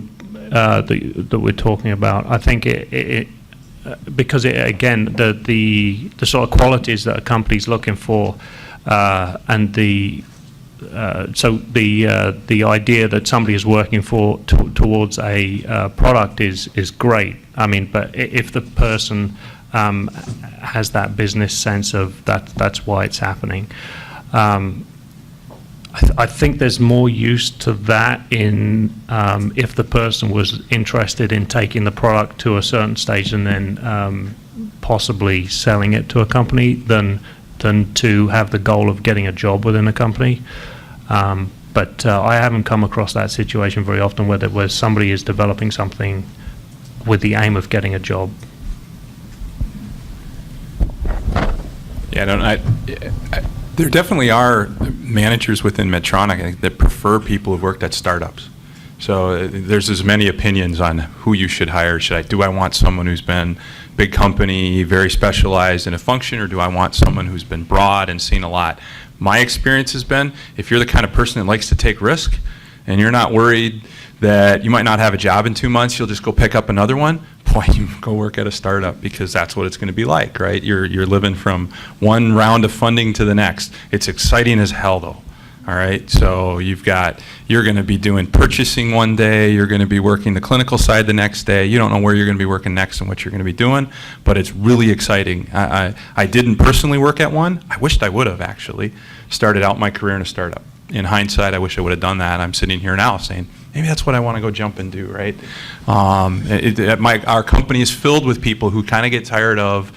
that we're talking about. I think because again the sort of qualities that a company's looking for, and the idea that somebody is working towards a product is great. I mean, but if the person has that business sense of that's why it's happening. I think there's more use to that in if the person was interested in taking the product to a certain stage and then possibly selling it to a company than to have the goal of getting a job within a company. But I haven't come across that situation very often where somebody is developing something with the aim of getting a job. Yeah, there definitely are managers within Medtronic that prefer people who've worked at startups. So there's as many opinions on who you should hire. Do I want someone who's been big company, very specialized in a function, or do I want someone who's been broad and seen a lot? My experience has been, if you're the kind of person that likes to take risk and you're not worried that you might not have a job in 2 months, you'll just go pick up another one, boy, you go work at a startup because that's what it's going to be like, right? You're living from one round of funding to the next. It's exciting as hell, though. All right, so you're going to be doing purchasing one day, you're going to be working the clinical side the next day. You don't know where you're going to be working next and what you're going to be doing, but it's really exciting. I didn't personally work at one. I wished I would have actually started out my career in a startup. In hindsight, I wish I would have done that. I'm sitting here now saying, maybe that's what I want to go jump and do, right? Our company is filled with people who kind of get tired of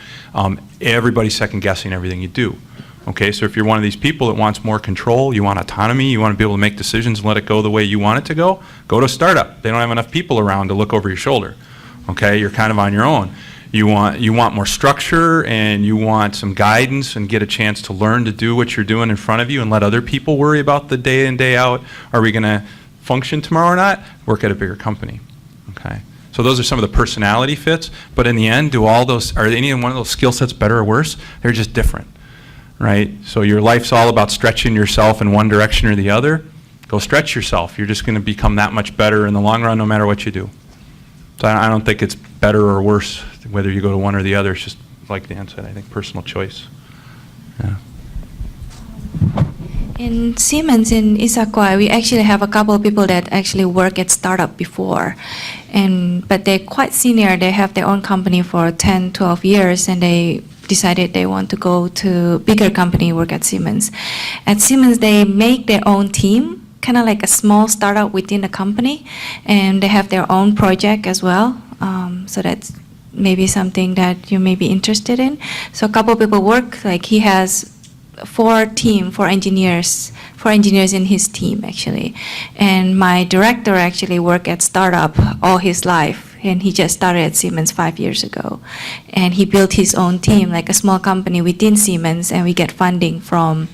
everybody second guessing everything you do. Okay, so if you're one of these people that wants more control, you want autonomy, you want to be able to make decisions and let it go the way you want it to go to a startup. They don't have enough people around to look over your shoulder. Okay, you're kind of on your own. You want more structure and you want some guidance and get a chance to learn to do what you're doing in front of you and let other people worry about the day in, day out. Are we going to function tomorrow or not? Work at a bigger company. Okay. So those are some of the personality fits, but in the end, are any one of those skill sets better or worse? They're just different. Right? So your life's all about stretching yourself in one direction or the other. Go stretch yourself. You're just going to become that much better in the long run no matter what you do. So I don't think it's better or worse whether you go to one or the other. It's just like Dan said, I think personal choice. Yeah. In Siemens in Issaquah, we actually have a couple of people that actually work at startup before, but they're quite senior. They have their own company for 10, 12 years, and they decided they want to go to bigger company, work at Siemens. At Siemens, they make their own team, kind of like a small startup within the company, and they have their own project as well. So that's maybe something that you may be interested in. So a couple of people work, like he has four engineers in his team actually. And my director actually worked at startup all his life, and he just started at Siemens 5 years ago. And he built his own team, like a small company within Siemens, and we get funding from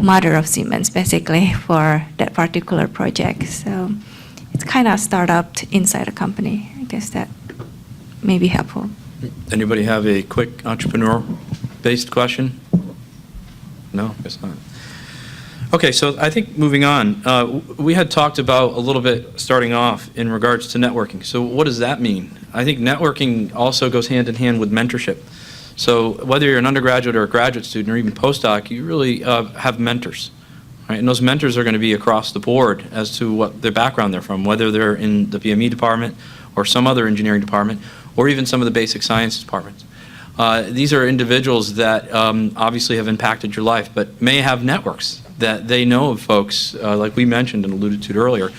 mother of Siemens basically for that particular project. So it's kind of startup inside a company. I guess that may be helpful. Anybody have a quick entrepreneur-based question? No, guess not. Okay, so I think moving on, we had talked about a little bit starting off in regards to networking. So what does that mean? I think networking also goes hand in hand with mentorship. So whether you're an undergraduate or a graduate student or even postdoc, you really have mentors, right? And those mentors are going to be across the board as to what their background they're from, whether they're in the BME department or some other engineering department or even some of the basic science departments. These are individuals that obviously have impacted your life, but may have networks that they know of folks, like we mentioned and alluded to earlier,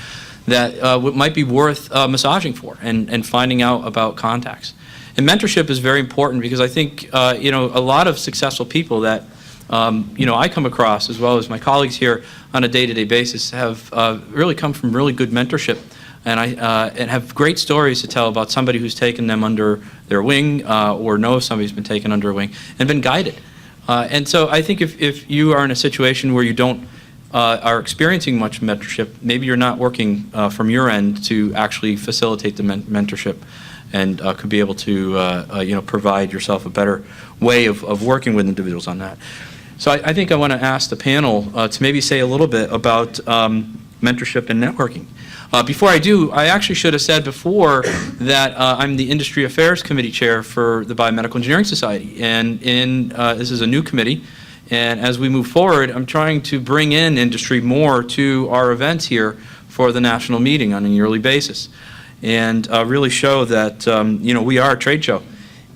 that might be worth massaging for and finding out about contacts. And mentorship is very important because I think a lot of successful people that I come across, as well as my colleagues here on a day-to-day basis, have really come from really good mentorship. And have great stories to tell about somebody who's taken them under their wing or knows somebody who's been taken under a wing and been guided. And so I think if you are in a situation where you are experiencing much mentorship, maybe you're not working from your end to actually facilitate the mentorship and could be able to provide yourself a better way of working with individuals on that. So I think I want to ask the panel to maybe say a little bit about mentorship and networking. Before I do, I actually should have said before that I'm the Industry Affairs Committee Chair for the Biomedical Engineering Society, and this is a new committee, and as we move forward, I'm trying to bring in industry more to our events here for the national meeting on a yearly basis, and really show that we are a trade show.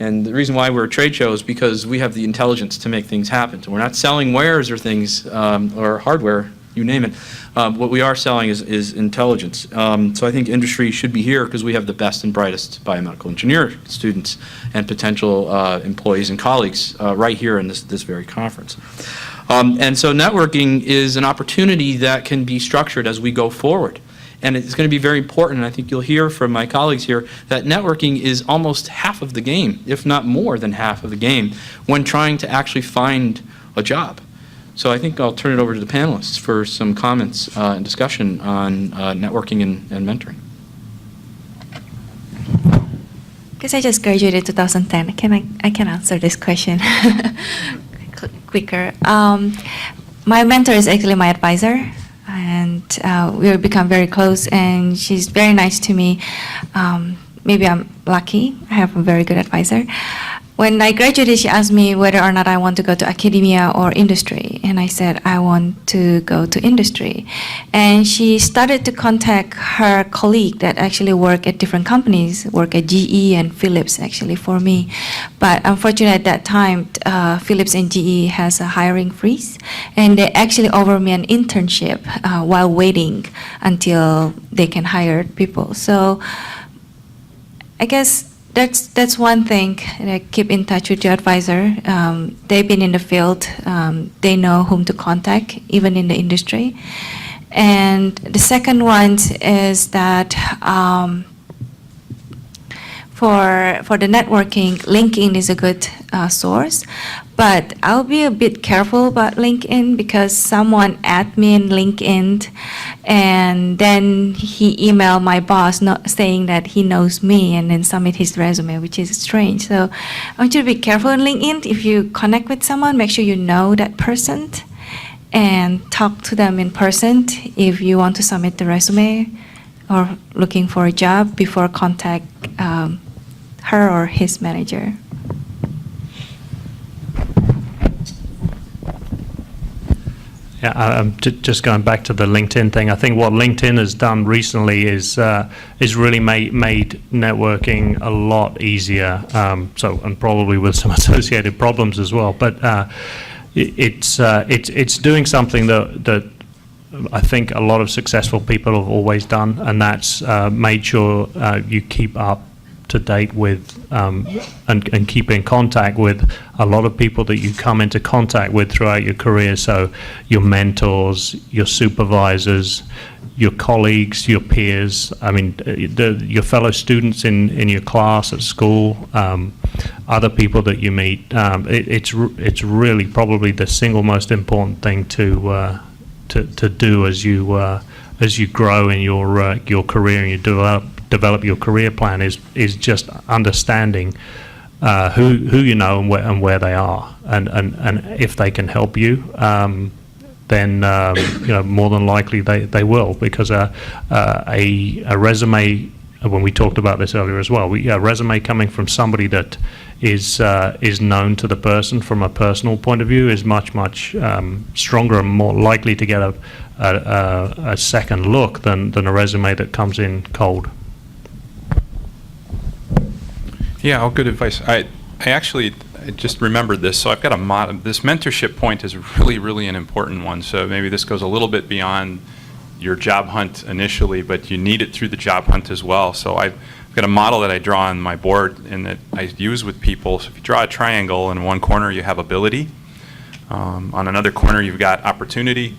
And the reason why we're a trade show is because we have the intelligence to make things happen. So we're not selling wares or things or hardware, you name it. What we are selling is intelligence. So I think industry should be here because we have the best and brightest biomedical engineer students and potential employees and colleagues right here in this very conference. And so networking is an opportunity that can be structured as we go forward. And it's going to be very important, and I think you'll hear from my colleagues here, that networking is almost half of the game, if not more than half of the game, when trying to actually find a job. So I think I'll turn it over to the panelists for some comments and discussion on networking and mentoring. Because I just graduated 2010, I can answer this question quicker. My mentor is actually my advisor, and we've become very close, and she's very nice to me. Maybe I'm lucky. I have a very good advisor. When I graduated, she asked me whether or not I want to go to academia or industry, and I said I want to go to industry. And she started to contact her colleague that actually work at different companies, work at GE and Philips actually for me. But unfortunately at that time, Philips and GE has a hiring freeze, and they actually offered me an internship while waiting until they can hire people. So I guess that's one thing. Keep in touch with your advisor. They've been in the field. They know whom to contact, even in the industry. And the second one is that for the networking, LinkedIn is a good source. But I'll be a bit careful about LinkedIn because someone added me in LinkedIn, and then he emailed my boss saying that he knows me and then submit his resume, which is strange. So I want you to be careful on LinkedIn. If you connect with someone, make sure you know that person and talk to them in person if you want to submit the resume or looking for a job before contact her or his manager. Yeah, just going back to the LinkedIn thing, I think what LinkedIn has done recently is really made networking a lot easier. And probably with some associated problems as well. But it's doing something that I think a lot of successful people have always done, and that's made sure you keep up to date with and keep in contact with a lot of people that you come into contact with throughout your career. So your mentors, your supervisors, your colleagues, your peers, I mean, your fellow students in your class at school, other people that you meet. It's really probably the single most important thing to do as you grow in your career and you develop your career plan is just understanding who you know and where they are, and if they can help you, then more than likely they will, because a resume, when we talked about this earlier as well, a resume coming from somebody that is known to the person from a personal point of view is much stronger and more likely to get a second look than a resume that comes in cold. Yeah, all good advice. I just remembered this, so I've got this mentorship point is really an important one. So maybe this goes a little bit beyond your job hunt initially, but you need it through the job hunt as well. So I've got a model that I draw on my board and that I use with people. So if you draw a triangle, in one corner you have ability, on another corner you've got opportunity,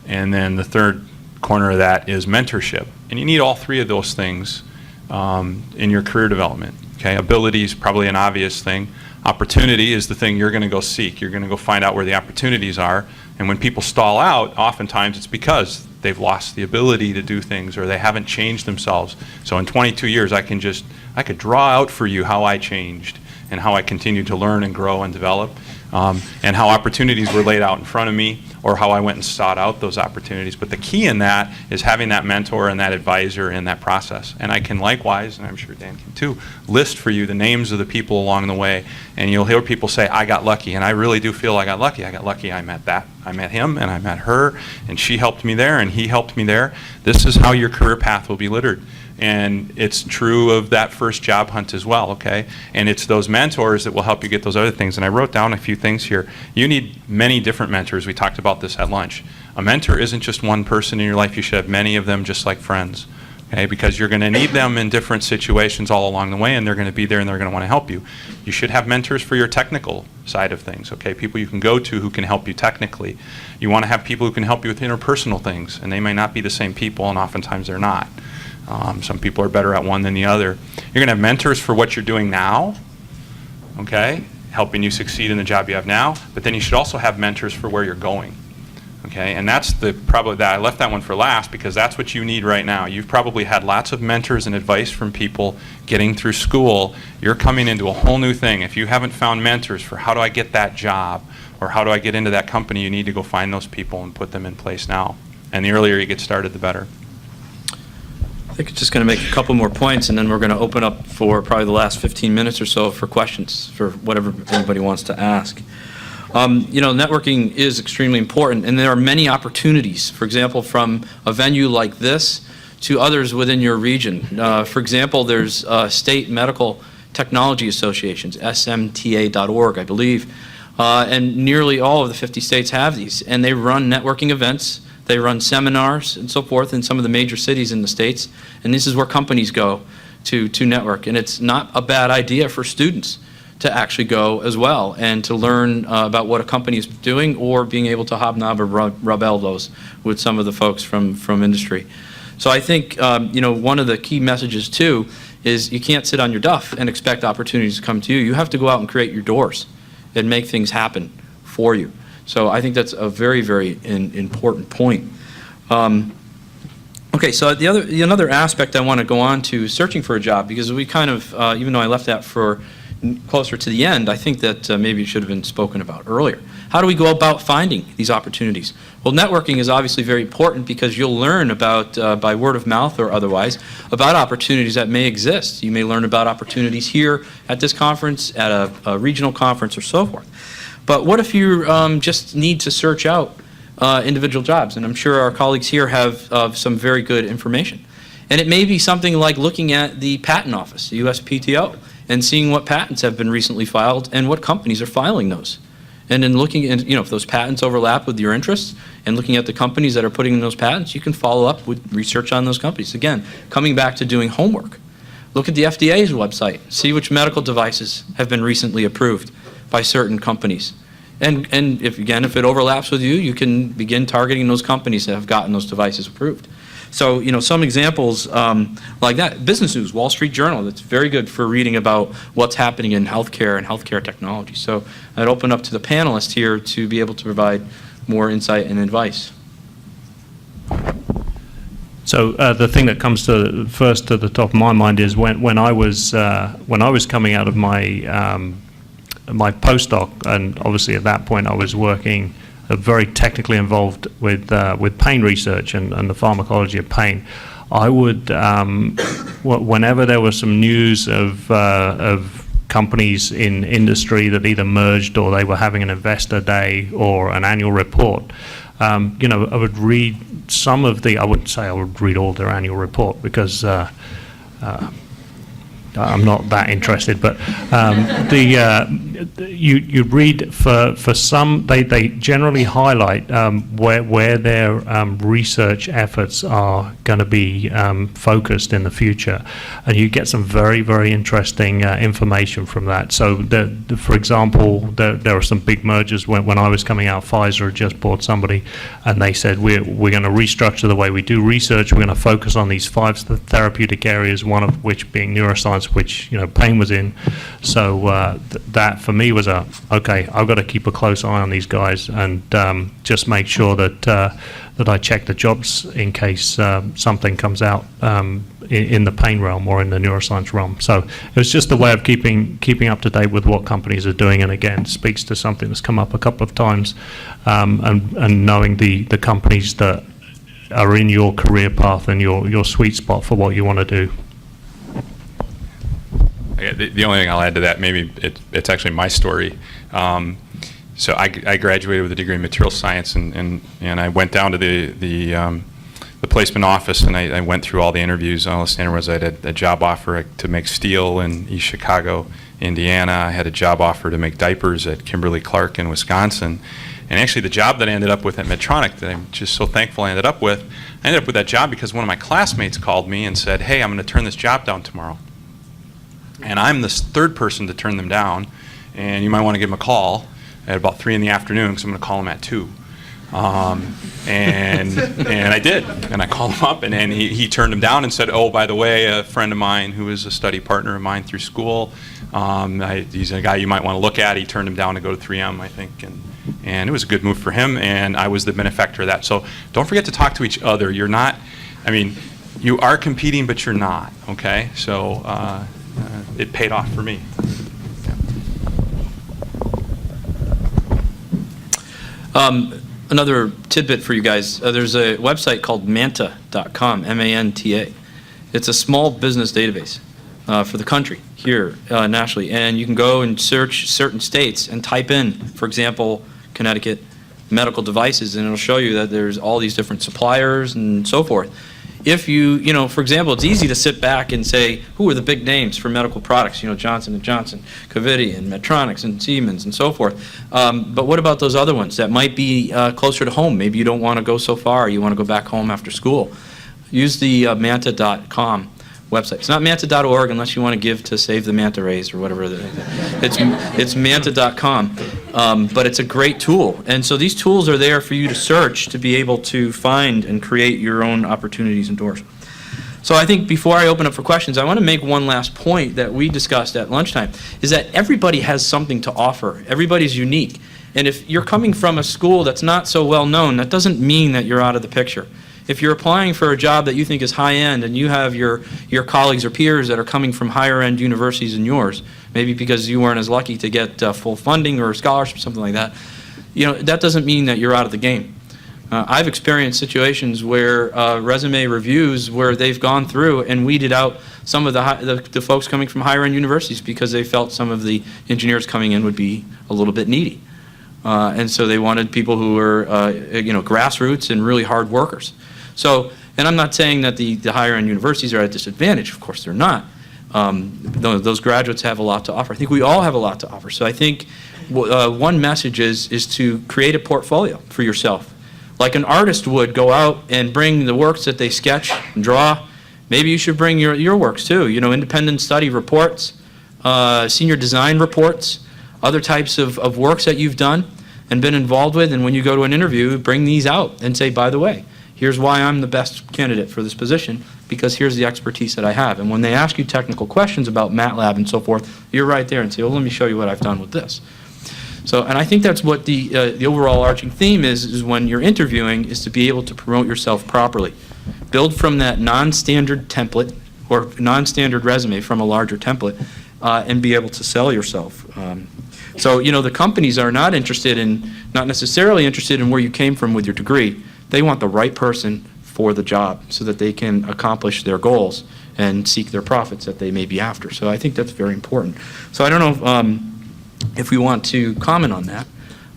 and then the third corner of that is mentorship. And you need all three of those things in your career development. Okay, ability is probably an obvious thing. Opportunity is the thing you're going to go seek. You're going to go find out where the opportunities are. And when people stall out, oftentimes it's because they've lost the ability to do things or they haven't changed themselves. So in 22 years, I could draw out for you how I changed and how I continue to learn and grow and develop. and how opportunities were laid out in front of me, or how I went and sought out those opportunities. But the key in that is having that mentor and that advisor in that process. And I can likewise, and I'm sure Dan can too, list for you the names of the people along the way, and you'll hear people say, I got lucky, and I really do feel I got lucky. I met that. I met him, and I met her, and she helped me there, and he helped me there. This is how your career path will be littered. And it's true of that first job hunt as well, okay? And it's those mentors that will help you get those other things. And I wrote down a few things here. You need many different mentors. We talked about this at lunch. A mentor isn't just one person in your life. You should have many of them, just like friends, okay? Because you're going to need them in different situations all along the way, and they're going to be there and they're going to want to help you. You should have mentors for your technical side of things, okay? People you can go to who can help you technically. You want to have people who can help you with interpersonal things, and they may not be the same people, and oftentimes they're not. Some people are better at one than the other. You're going to have mentors for what you're doing now, okay, helping you succeed in the job you have now, but then you should also have mentors for where you're going, okay, and that's probably that. I left that one for last because that's what you need right now. You've probably had lots of mentors and advice from people getting through school. You're coming into a whole new thing. If you haven't found mentors for how do I get that job or how do I get into that company, you need to go find those people and put them in place now. And the earlier you get started, the better. I think it's just going to make a couple more points, and then we're going to open up for probably the last 15 minutes or so for questions, for whatever anybody wants to ask. Networking is extremely important, and there are many opportunities, for example, from a venue like this to others within your region. For example, there's state medical technology associations, smta.org, I believe, and nearly all of the 50 states have these, and they run networking events. They run seminars and so forth in some of the major cities in the states, and this is where companies go to network. And it's not a bad idea for students to actually go as well and to learn about what a company is doing, or being able to hobnob or rub elbows with some of the folks from industry. So I think one of the key messages too is you can't sit on your duff and expect opportunities to come to you. You have to go out and create your doors and make things happen for you. So I think that's a very, very important point. Okay, so another aspect I want to go on to searching for a job, because we kind of, even though I left that for closer to the end, I think that maybe it should have been spoken about earlier. How do we go about finding these opportunities? Well, networking is obviously very important because you'll learn about, by word of mouth or otherwise, about opportunities that may exist. You may learn about opportunities here at this conference, at a regional conference, or so forth. But what if you just need to search out individual jobs? And I'm sure our colleagues here have some very good information. And it may be something like looking at the patent office, the USPTO, and seeing what patents have been recently filed and what companies are filing those. And then looking at, if those patents overlap with your interests, and looking at the companies that are putting in those patents, you can follow up with research on those companies. Again, coming back to doing homework. Look at the FDA's website. See which medical devices have been recently approved by certain companies. And if it overlaps with you, you can begin targeting those companies that have gotten those devices approved. So, some examples like that. Business News, Wall Street Journal, that's very good for reading about what's happening in healthcare and healthcare technology. So I'd open up to the panelists here to be able to provide more insight and advice. So the thing that comes first to the top of my mind is when I was coming out of my my postdoc, and obviously at that point I was working very technically involved with pain research and the pharmacology of pain. I would, whenever there was some news of companies in industry that either merged or they were having an investor day or an annual report, I would read some of I wouldn't say I would read all their annual report because I'm not that interested, but you read for some, they generally highlight where their research efforts are going to be focused in the future, and you get some very, very interesting information from that. So, for example, there are some big mergers. When I was coming out, Pfizer had just bought somebody, and they said we're going to restructure the way we do research. We're going to focus on these 5 therapeutic areas, one of which being neuroscience, which pain was in. So that for for me was okay, I've got to keep a close eye on these guys and just make sure that I check the jobs in case something comes out in the pain realm or in the neuroscience realm. So it was just a way of keeping up to date with what companies are doing, and again, speaks to something that's come up a couple of times, and knowing the companies that are in your career path and your sweet spot for what you want to do. The only thing I'll add to that, maybe it's actually my story. So I graduated with a degree in material science, and I went down to the placement office, and I went through all the interviews. All the standard was I had a job offer to make steel in East Chicago, Indiana. I had a job offer to make diapers at Kimberly-Clark in Wisconsin. And actually the job that I ended up with at Medtronic, that I'm just so thankful I ended up with that job because one of my classmates called me and said, hey, I'm going to turn this job down tomorrow. And I'm the third person to turn them down, and you might want to give them a call at about 3 in the afternoon because I'm going to call them at 2. And I did, and I called him up, and then he turned him down and said, oh, by the way, a friend of mine who is a study partner of mine through school, he's a guy you might want to look at. He turned him down to go to 3M, I think, and it was a good move for him, and I was the benefactor of that. So don't forget to talk to each other. You're not, you are competing, but you're not, okay? So it paid off for me. Another tidbit for you guys, there's a website called manta.com, M-A-N-T-A. It's a small business database for the country here nationally, and you can go and search certain states and type in, for example, Connecticut medical devices, and it'll show you that there's all these different suppliers and so forth. If you for example, it's easy to sit back and say, who are the big names for medical products? Johnson & Johnson, Covidien, Medtronic, and Siemens, and so forth. But what about those other ones that might be closer to home? Maybe you don't want to go so far. You want to go back home after school. Use the manta.com website. It's not manta.org unless you want to give to Save the Manta Rays or whatever. It's manta.com. But it's a great tool. And so these tools are there for you to search to be able to find and create your own opportunities and doors. So I think before I open up for questions, I want to make one last point that we discussed at lunchtime, is that everybody has something to offer. Everybody's unique. And if you're coming from a school that's not so well known, that doesn't mean that you're out of the picture. If you're applying for a job that you think is high-end and you have your colleagues or peers that are coming from higher-end universities than yours, maybe because you weren't as lucky to get full funding or a scholarship or something like that, that doesn't mean that you're out of the game. I've experienced situations where resume reviews where they've gone through and weeded out some of the folks coming from higher-end universities because they felt some of the engineers coming in would be a little bit needy. And so they wanted people who were, grassroots and really hard workers. So, and I'm not saying that the higher-end universities are at a disadvantage. Of course, they're not. Those graduates have a lot to offer. I think we all have a lot to offer. So I think one message is to create a portfolio for yourself. Like an artist would go out and bring the works that they sketch and draw. Maybe you should bring your works too. Independent study reports, senior design reports, other types of works that you've done and been involved with. And when you go to an interview, bring these out and say, by the way, here's why I'm the best candidate for this position, because here's the expertise that I have. And when they ask you technical questions about MATLAB and so forth, you're right there and say, well, let me show you what I've done with this. So, and I think that's what the overall arching theme is when you're interviewing, is to be able to promote yourself properly. Build from that non-standard template or non-standard resume from a larger template and be able to sell yourself. So, the companies are not necessarily interested in where you came from with your degree. They want the right person for the job so that they can accomplish their goals and seek their profits that they may be after. So I think that's very important. So I don't know if we want to comment on that,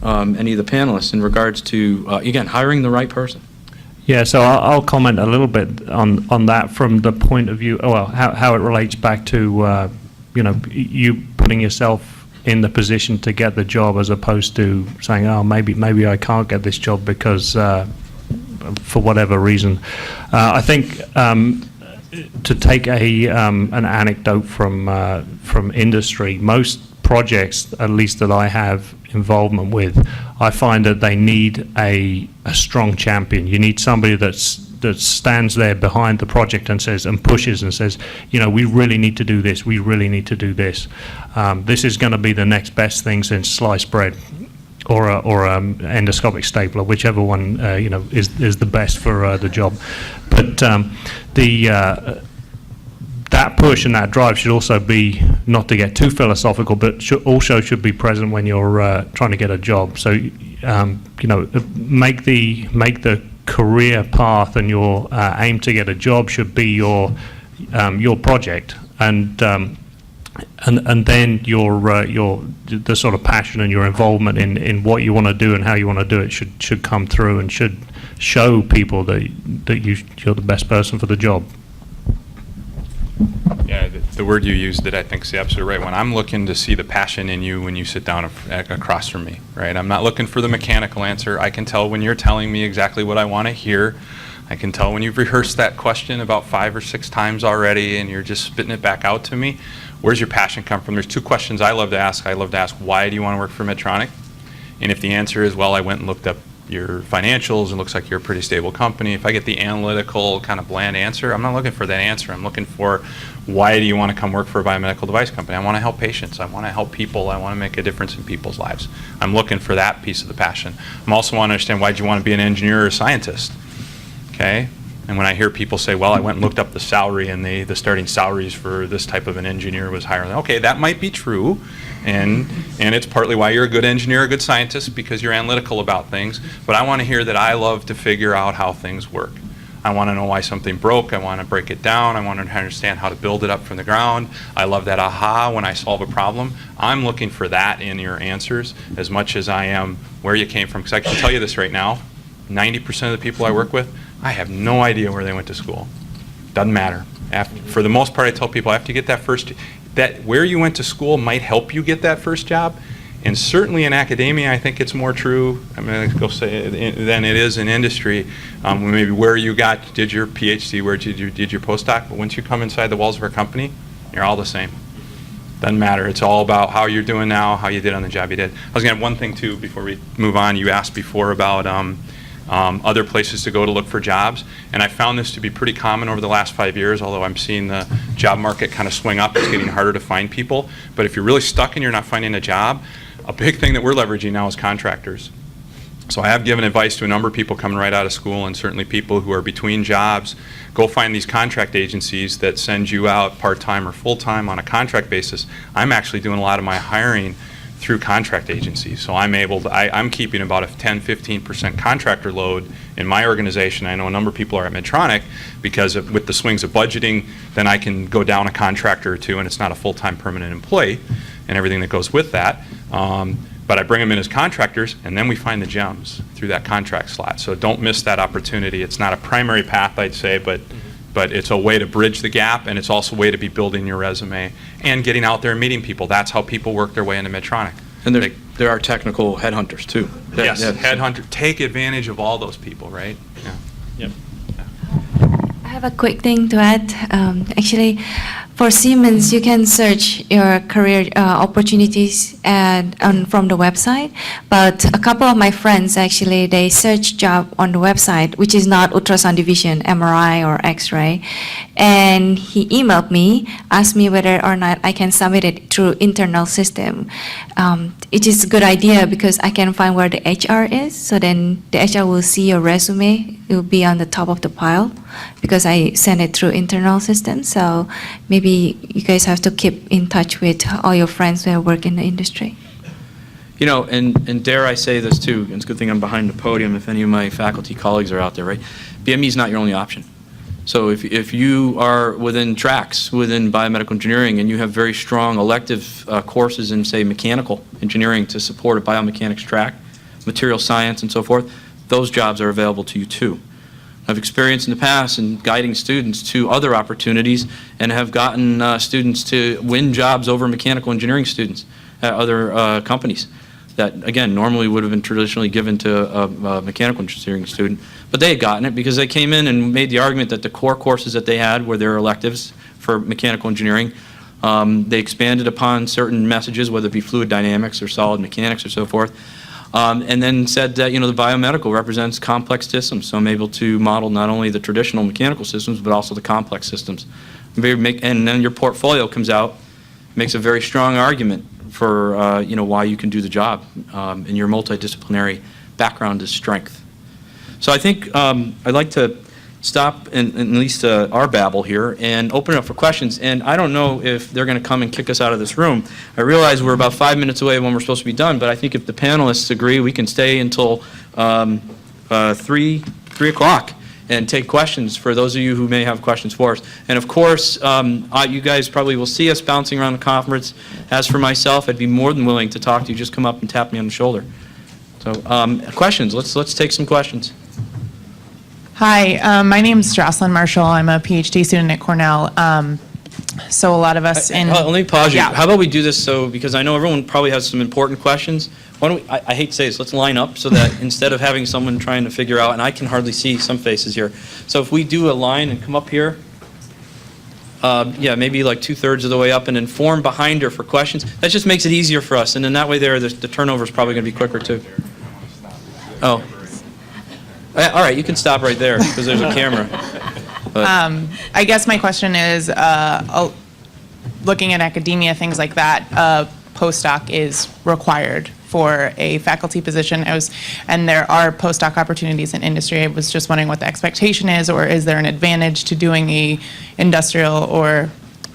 any of the panelists, in regards to, again, hiring the right person. Yeah, so I'll comment a little bit on that from the point of view, how it relates back to, you putting yourself in the position to get the job as opposed to saying, oh, maybe I can't get this job because for whatever reason. I think to take an anecdote from industry, most projects, at least that I have involvement with, I find that they need a strong champion. You need somebody that's that stands there behind the project and says, and pushes and says, you know, we really need to do this, we really need to do this. This is going to be the next best thing since sliced bread, or a endoscopic stapler, whichever one you know is the best for the job. But that push and that drive should also be, not to get too philosophical, but should be present when you're trying to get a job. So you know, make the career path and your aim to get a job should be your project, and then the sort of passion and your involvement in what you want to do and how you want to do it should come through and should show people that you're the best person for the job. Yeah, the word you used that I think is absolutely right. When I'm looking to see the passion in you when you sit down across from me, right? I'm not looking for the mechanical answer. I can tell when you're telling me exactly what I want to hear. I can tell when you've rehearsed that question about 5 or 6 times already and you're just spitting it back out to me. Where's your passion come from? There's 2 questions I love to ask. I love to ask, why do you want to work for Medtronic? And if the answer is, well, I went and looked up your financials, it looks like you're a pretty stable company. If I get the analytical kind of bland answer, I'm not looking for that answer. I'm looking for, why do you want to come work for a biomedical device company? I want to help patients. I want to help people. I want to make a difference in people's lives. I'm looking for that piece of the passion. I'm also want to understand, why do you want to be an engineer or a scientist? Okay? And when I hear people say, well, I went and looked up the salary and the starting salaries for this type of an engineer was higher. Okay, that might be true. And it's partly why you're a good engineer, a good scientist, because you're analytical about things. But I want to hear that I love to figure out how things work. I want to know why something broke. I want to break it down. I want to understand how to build it up from the ground. I love that aha when I solve a problem. I'm looking for that in your answers as much as I am where you came from. Because I can tell you this right now, 90% of the people I work with, I have no idea where they went to school. Doesn't matter. For the most part, I tell people, after you get that where you went to school might help you get that first job. And certainly in academia, I think it's more true, I'm going to go say it, than it is in industry. Maybe where you did your PhD, where did your postdoc, but once you come inside the walls of our company, you're all the same. Doesn't matter. It's all about how you're doing now, how you did on the job you did. I was going to have one thing too before we move on. You asked before about other places to go to look for jobs, and I found this to be pretty common over the last 5 years, although I'm seeing the job market kind of swing up. It's getting harder to find people, but if you're really stuck and you're not finding a job, a big thing that we're leveraging now is contractors. So I have given advice to a number of people coming right out of school, and certainly people who are between jobs, go find these contract agencies that send you out part-time or full-time on a contract basis. I'm actually doing a lot of my hiring through contract agencies. So I'm keeping about a 10-15% contractor load in my organization. I know a number of people are at Medtronic because with the swings of budgeting, then I can go down a contractor or two and it's not a full-time permanent employee and everything that goes with that. But I bring them in as contractors, and then we find the gems through that contract slot. So don't miss that opportunity. It's not a primary path, I'd say, but it's a way to bridge the gap, and it's also a way to be building your resume and getting out there and meeting people. That's how people work their way into Medtronic. And there are technical headhunters, too. Yes, headhunter. Take advantage of all those people, right? Yeah. Yep. I have a quick thing to add. Actually, for Siemens, you can search your career opportunities from the website. But a couple of my friends, actually, they search job on the website, which is not ultrasound division, MRI or X-ray. And he emailed me, asked me whether or not I can submit it through internal system. It is a good idea because I can find where the HR is. So then the HR will see your resume. It will be on the top of the pile because I send it through internal system. So maybe you guys have to keep in touch with all your friends who work in the industry. You know, and dare I say this too, and it's a good thing I'm behind the podium if any of my faculty colleagues are out there, right? BME is not your only option. So if you are within tracks, within biomedical engineering, and you have very strong elective courses in, say, mechanical engineering to support a biomechanics track, material science and so forth, those jobs are available to you too. I've experienced in the past in guiding students to other opportunities and have gotten students to win jobs over mechanical engineering students at other companies that, again, normally would have been traditionally given to a mechanical engineering student. But they had gotten it because they came in and made the argument that the core courses that they had were their electives for mechanical engineering. They expanded upon certain messages, whether it be fluid dynamics or solid mechanics or so forth. And then said that, the biomedical represents complex systems, so I'm able to model not only the traditional mechanical systems, but also the complex systems. And then your portfolio comes out, makes a very strong argument for, why you can do the job, and your multidisciplinary background is strength. So I think I'd like to stop at least our babble here and open it up for questions. And I don't know if they're going to come and kick us out of this room. I realize we're about 5 minutes away when we're supposed to be done, but I think if the panelists agree, we can stay until 3 o'clock and take questions for those of you who may have questions for us. And of course, you guys probably will see us bouncing around the conference. As for myself, I'd be more than willing to talk to you. Just come up and tap me on the shoulder. So questions, let's take some questions. Hi, my name is Jocelyn Marshall. I'm a PhD student at Cornell. So a lot of us in... Let me pause you. Yeah. How about we do this because I know everyone probably has some important questions. Why don't we, I hate to say this, let's line up so that instead of having someone trying to figure out, and I can hardly see some faces here. So if we do a line and come up here, maybe like 2/3 of the way up and then form behind her for questions, that just makes it easier for us. And then that way the turnover is probably going to be quicker too. Oh. All right, you can stop right there because there's a camera. I guess my question is, looking at academia, things like that, postdoc is required for a faculty position, and there are postdoc opportunities in industry. I was just wondering what the expectation is, or is there an advantage to doing a industrial or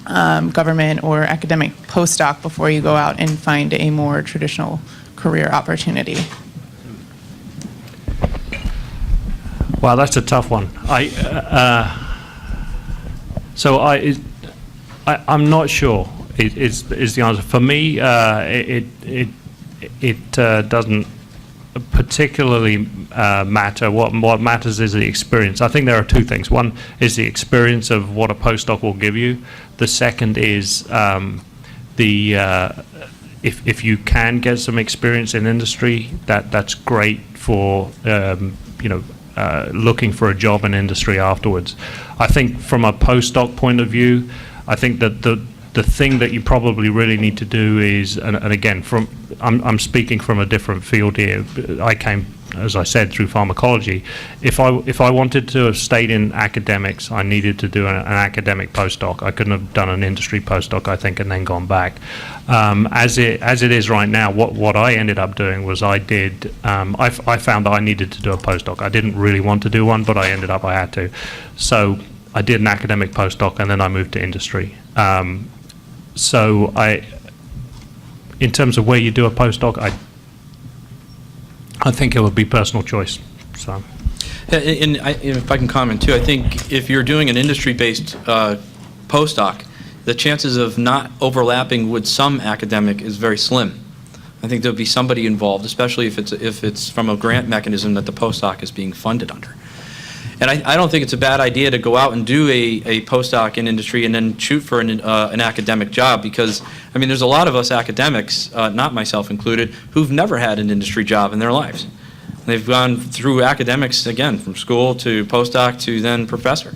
government or academic postdoc before you go out and find a more traditional career opportunity? Wow, that's a tough one. I'm not sure is the answer. For me, it doesn't particularly matter. What matters is the experience. I think there are two things. One is the experience of what a postdoc will give you. The second is if you can get some experience in industry, that's great for looking for a job in industry afterwards. I think from a postdoc point of view, I think that the thing that you probably really need to do is, and again, I'm speaking from a different field here. I came, as I said, through pharmacology. If I wanted to have stayed in academics, I needed to do an academic postdoc. I couldn't have done an industry postdoc, I think, and then gone back. As it is right now, what I ended up doing was I found that I needed to do a postdoc. I didn't really want to do one, but I had to. So I did an academic postdoc, and then I moved to industry. In terms of where you do a postdoc, I think it would be personal choice. So, and if I can comment too, I think if you're doing an industry-based postdoc, the chances of not overlapping with some academic is very slim. I think there'll be somebody involved, especially if it's from a grant mechanism that the postdoc is being funded under. And I don't think it's a bad idea to go out and do a postdoc in industry and then shoot for an academic job, because, I mean, there's a lot of us academics, not myself included, who've never had an industry job in their lives. They've gone through academics, again, from school to postdoc to then professor.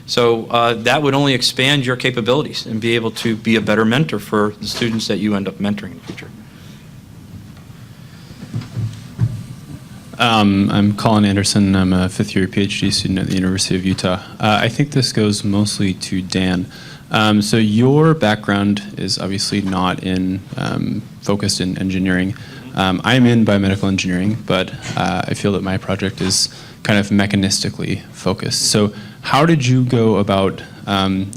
So that would only expand your capabilities and be able to be a better mentor for the students that you end up mentoring in the future. I'm Colin Anderson. I'm a fifth-year PhD student at the University of Utah. I think this goes mostly to Dan. So your background is obviously not focused in engineering. I'm in biomedical engineering, but I feel that my project is kind of mechanistically focused. So how did you go about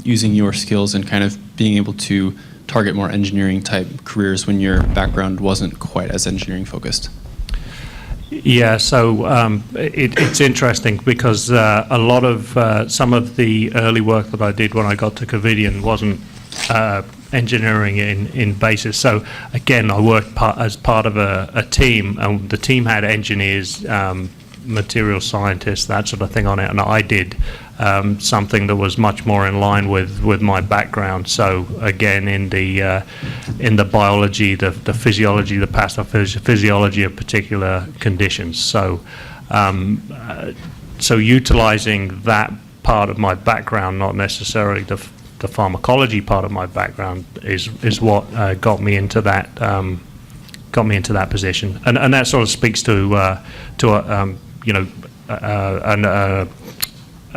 using your skills and kind of being able to target more engineering-type careers when your background wasn't quite as engineering-focused? Yeah, so it's interesting because a lot of some of the early work that I did when I got to Covidian wasn't engineering in basis. So again, I worked as part of a team, and the team had engineers, material scientists, that sort of thing on it, and I did something that was much more in line with my background. So again, in the biology, the physiology, the pathophysiology of particular conditions. So so utilizing that part of my background, not necessarily the pharmacology part of my background, is what got me into that got me into that position, and that sort of speaks to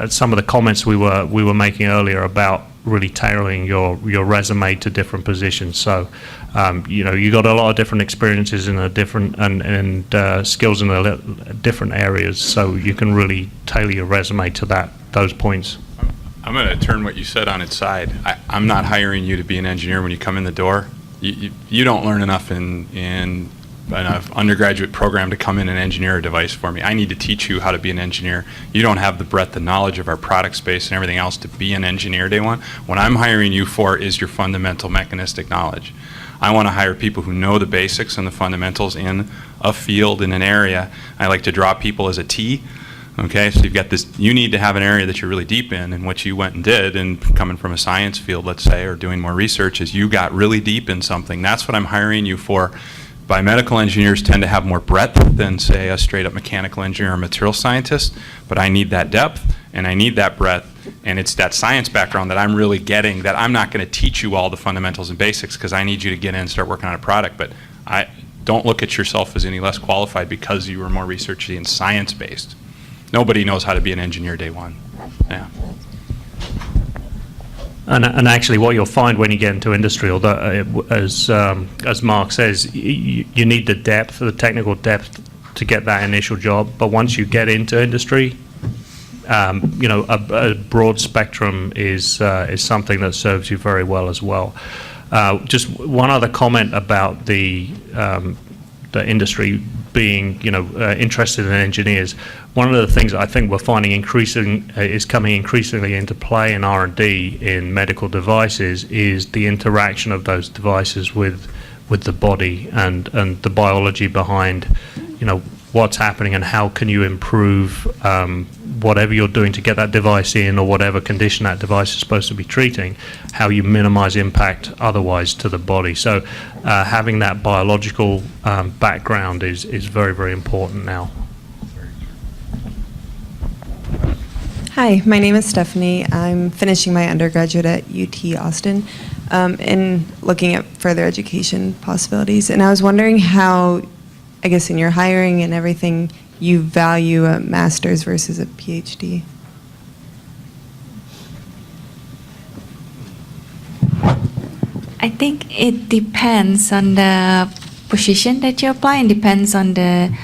some of the comments we were making earlier about really tailoring your resume to different positions. So, you got a lot of different experiences in a different and skills in different areas, so you can really tailor your resume to those points. I'm going to turn what you said on its side. I'm not hiring you to be an engineer when you come in the door. You don't learn enough in an undergraduate program to come in and engineer a device for me. I need to teach you how to be an engineer. You don't have the breadth of knowledge of our product space and everything else to be an engineer day one. What I'm hiring you for is your fundamental mechanistic knowledge. I want to hire people who know the basics and the fundamentals in a field, in an area. I like to draw people as a T. Okay, so you've got this, you need to have an area that you're really deep in, and what you went and did, and coming from a science field, let's say, or doing more research, is you got really deep in something. That's what I'm hiring you for. Biomedical engineers tend to have more breadth than, say, a straight-up mechanical engineer or material scientist, but I need that depth, and I need that breadth, and it's that science background that I'm really getting, that I'm not going to teach you all the fundamentals and basics, because I need you to get in and start working on a product, but don't look at yourself as any less qualified because you were more researchy and science-based. Nobody knows how to be an engineer day one. Yeah. And actually, what you'll find when you get into industry, although as Mark says, you need the depth, the technical depth, to get that initial job. But once you get into industry, a broad spectrum is something that serves you very well as well. Just one other comment about the industry being, interested in engineers. One of the things I think we're finding is coming increasingly into play in R&D in medical devices is the interaction of those devices with the body and the biology behind, what's happening and how can you improve whatever you're doing to get that device in or whatever condition that device is supposed to be treating, how you minimize impact otherwise to the body. So having that biological background is very, very important now. Hi, my name is Stephanie. I'm finishing my undergraduate at UT Austin and looking at further education possibilities. And I was wondering how, I guess in your hiring and everything, you value a master's versus a PhD. I think it depends on the position that you apply and depends on the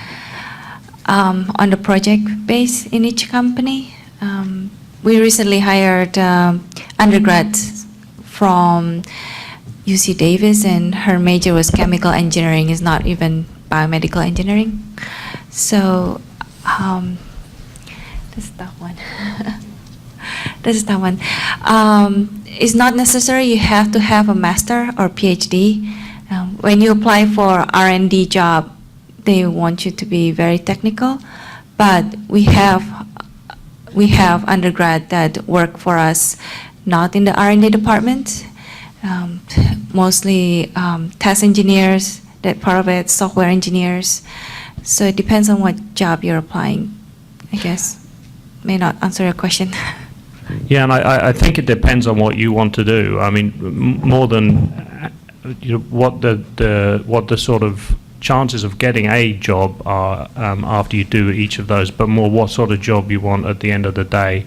project base in each company. We recently hired undergrads from UC Davis, and her major was chemical engineering. It's not even biomedical engineering. So that's that one. That's that one. It's not necessary you have to have a master or PhD. When you apply for R&D job, they want you to be very technical. But we have undergrad that work for us, not in the R&D department. Mostly test engineers. That part of it, software engineers. So it depends on what job you're applying, I guess. May not answer your question. Yeah, and I think it depends on what you want to do. I mean, more than what the sort of chances of getting a job are after you do each of those, but more what sort of job you want at the end of the day.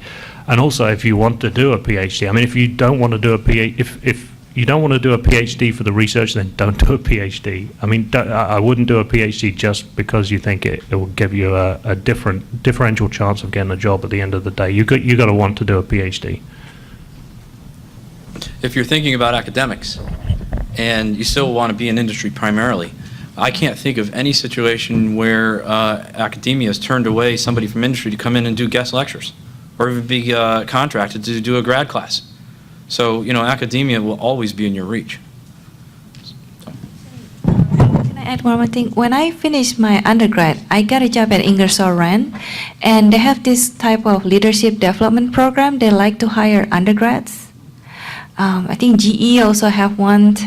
And also, if you want to do a PhD, I mean, if you don't want to do a PhD, if you don't want to do a PhD for the research, then don't do a PhD. I mean, I wouldn't do a PhD just because you think it will give you a differential chance of getting a job at the end of the day. You got to want to do a PhD. If you're thinking about academics and you still want to be in industry primarily, I can't think of any situation where academia has turned away somebody from industry to come in and do guest lectures or even be contracted to do a grad class. So, academia will always be in your reach. Can I add one more thing? When I finished my undergrad, I got a job at Ingersoll Rand, and they have this type of leadership development program. They like to hire undergrads. I think GE also have one.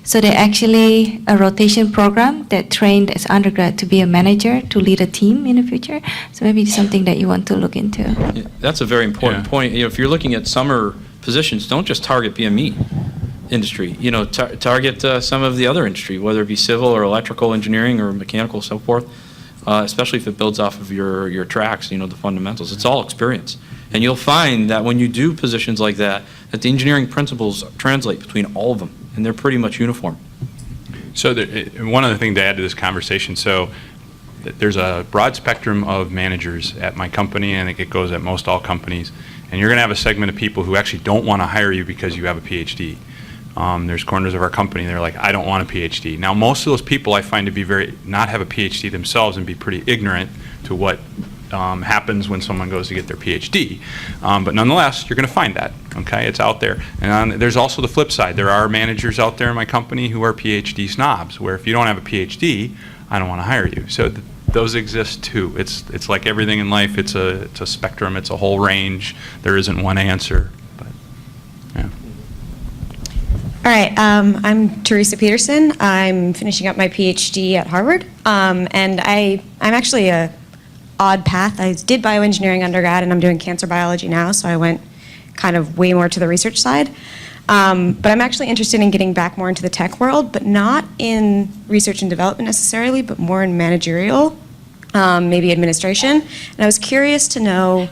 So they actually a rotation program that trained as undergrad to be a manager, to lead a team in the future. So maybe it's something that you want to look into. Yeah, that's a very important point. If you're looking at summer positions, don't just target BME. industry, target some of the other industry, whether it be civil or electrical engineering or mechanical, so forth, especially if it builds off of your tracks, the fundamentals. It's all experience. And you'll find that when you do positions like that the engineering principles translate between all of them, and they're pretty much uniform. So one other thing to add to this conversation, so there's a broad spectrum of managers at my company, and I think it goes at most all companies, and you're going to have a segment of people who actually don't want to hire you because you have a PhD. There's corners of our company, they're like, I don't want a PhD. Now, most of those people I find to be not have a PhD themselves and be pretty ignorant to what happens when someone goes to get their PhD. But nonetheless, you're going to find that, okay? It's out there. And there's also the flip side. There are managers out there in my company who are PhD snobs, where if you don't have a PhD, I don't want to hire you. So those exist too. It's like everything in life. It's a spectrum. It's a whole range. There isn't one answer. But yeah. All right, I'm Teresa Peterson. I'm finishing up my PhD at Harvard, and I'm actually a odd path. I did bioengineering undergrad, and I'm doing cancer biology now, so I went kind of way more to the research side. But I'm actually interested in getting back more into the tech world, but not in research and development necessarily, but more in managerial, maybe administration. And I was curious to know,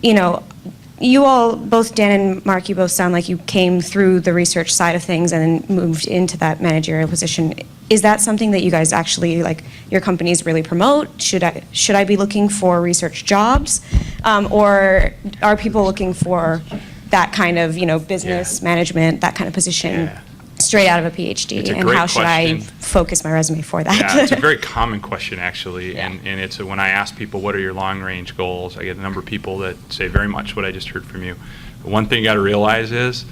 you all, both Dan and Mark, you both sound like you came through the research side of things and then moved into that managerial position. Is that something that you guys actually, like, your companies really promote? Should I be looking for research jobs? Or are people looking for that kind of, business management, that kind of position straight out of a PhD? It's a and great how should I question. focus my resume for that? Yeah, it's a very common question, actually. Yeah. And it's when I ask people, what are your long-range goals, I get a number of people that say very much what I just heard from you. But one thing you got to realize is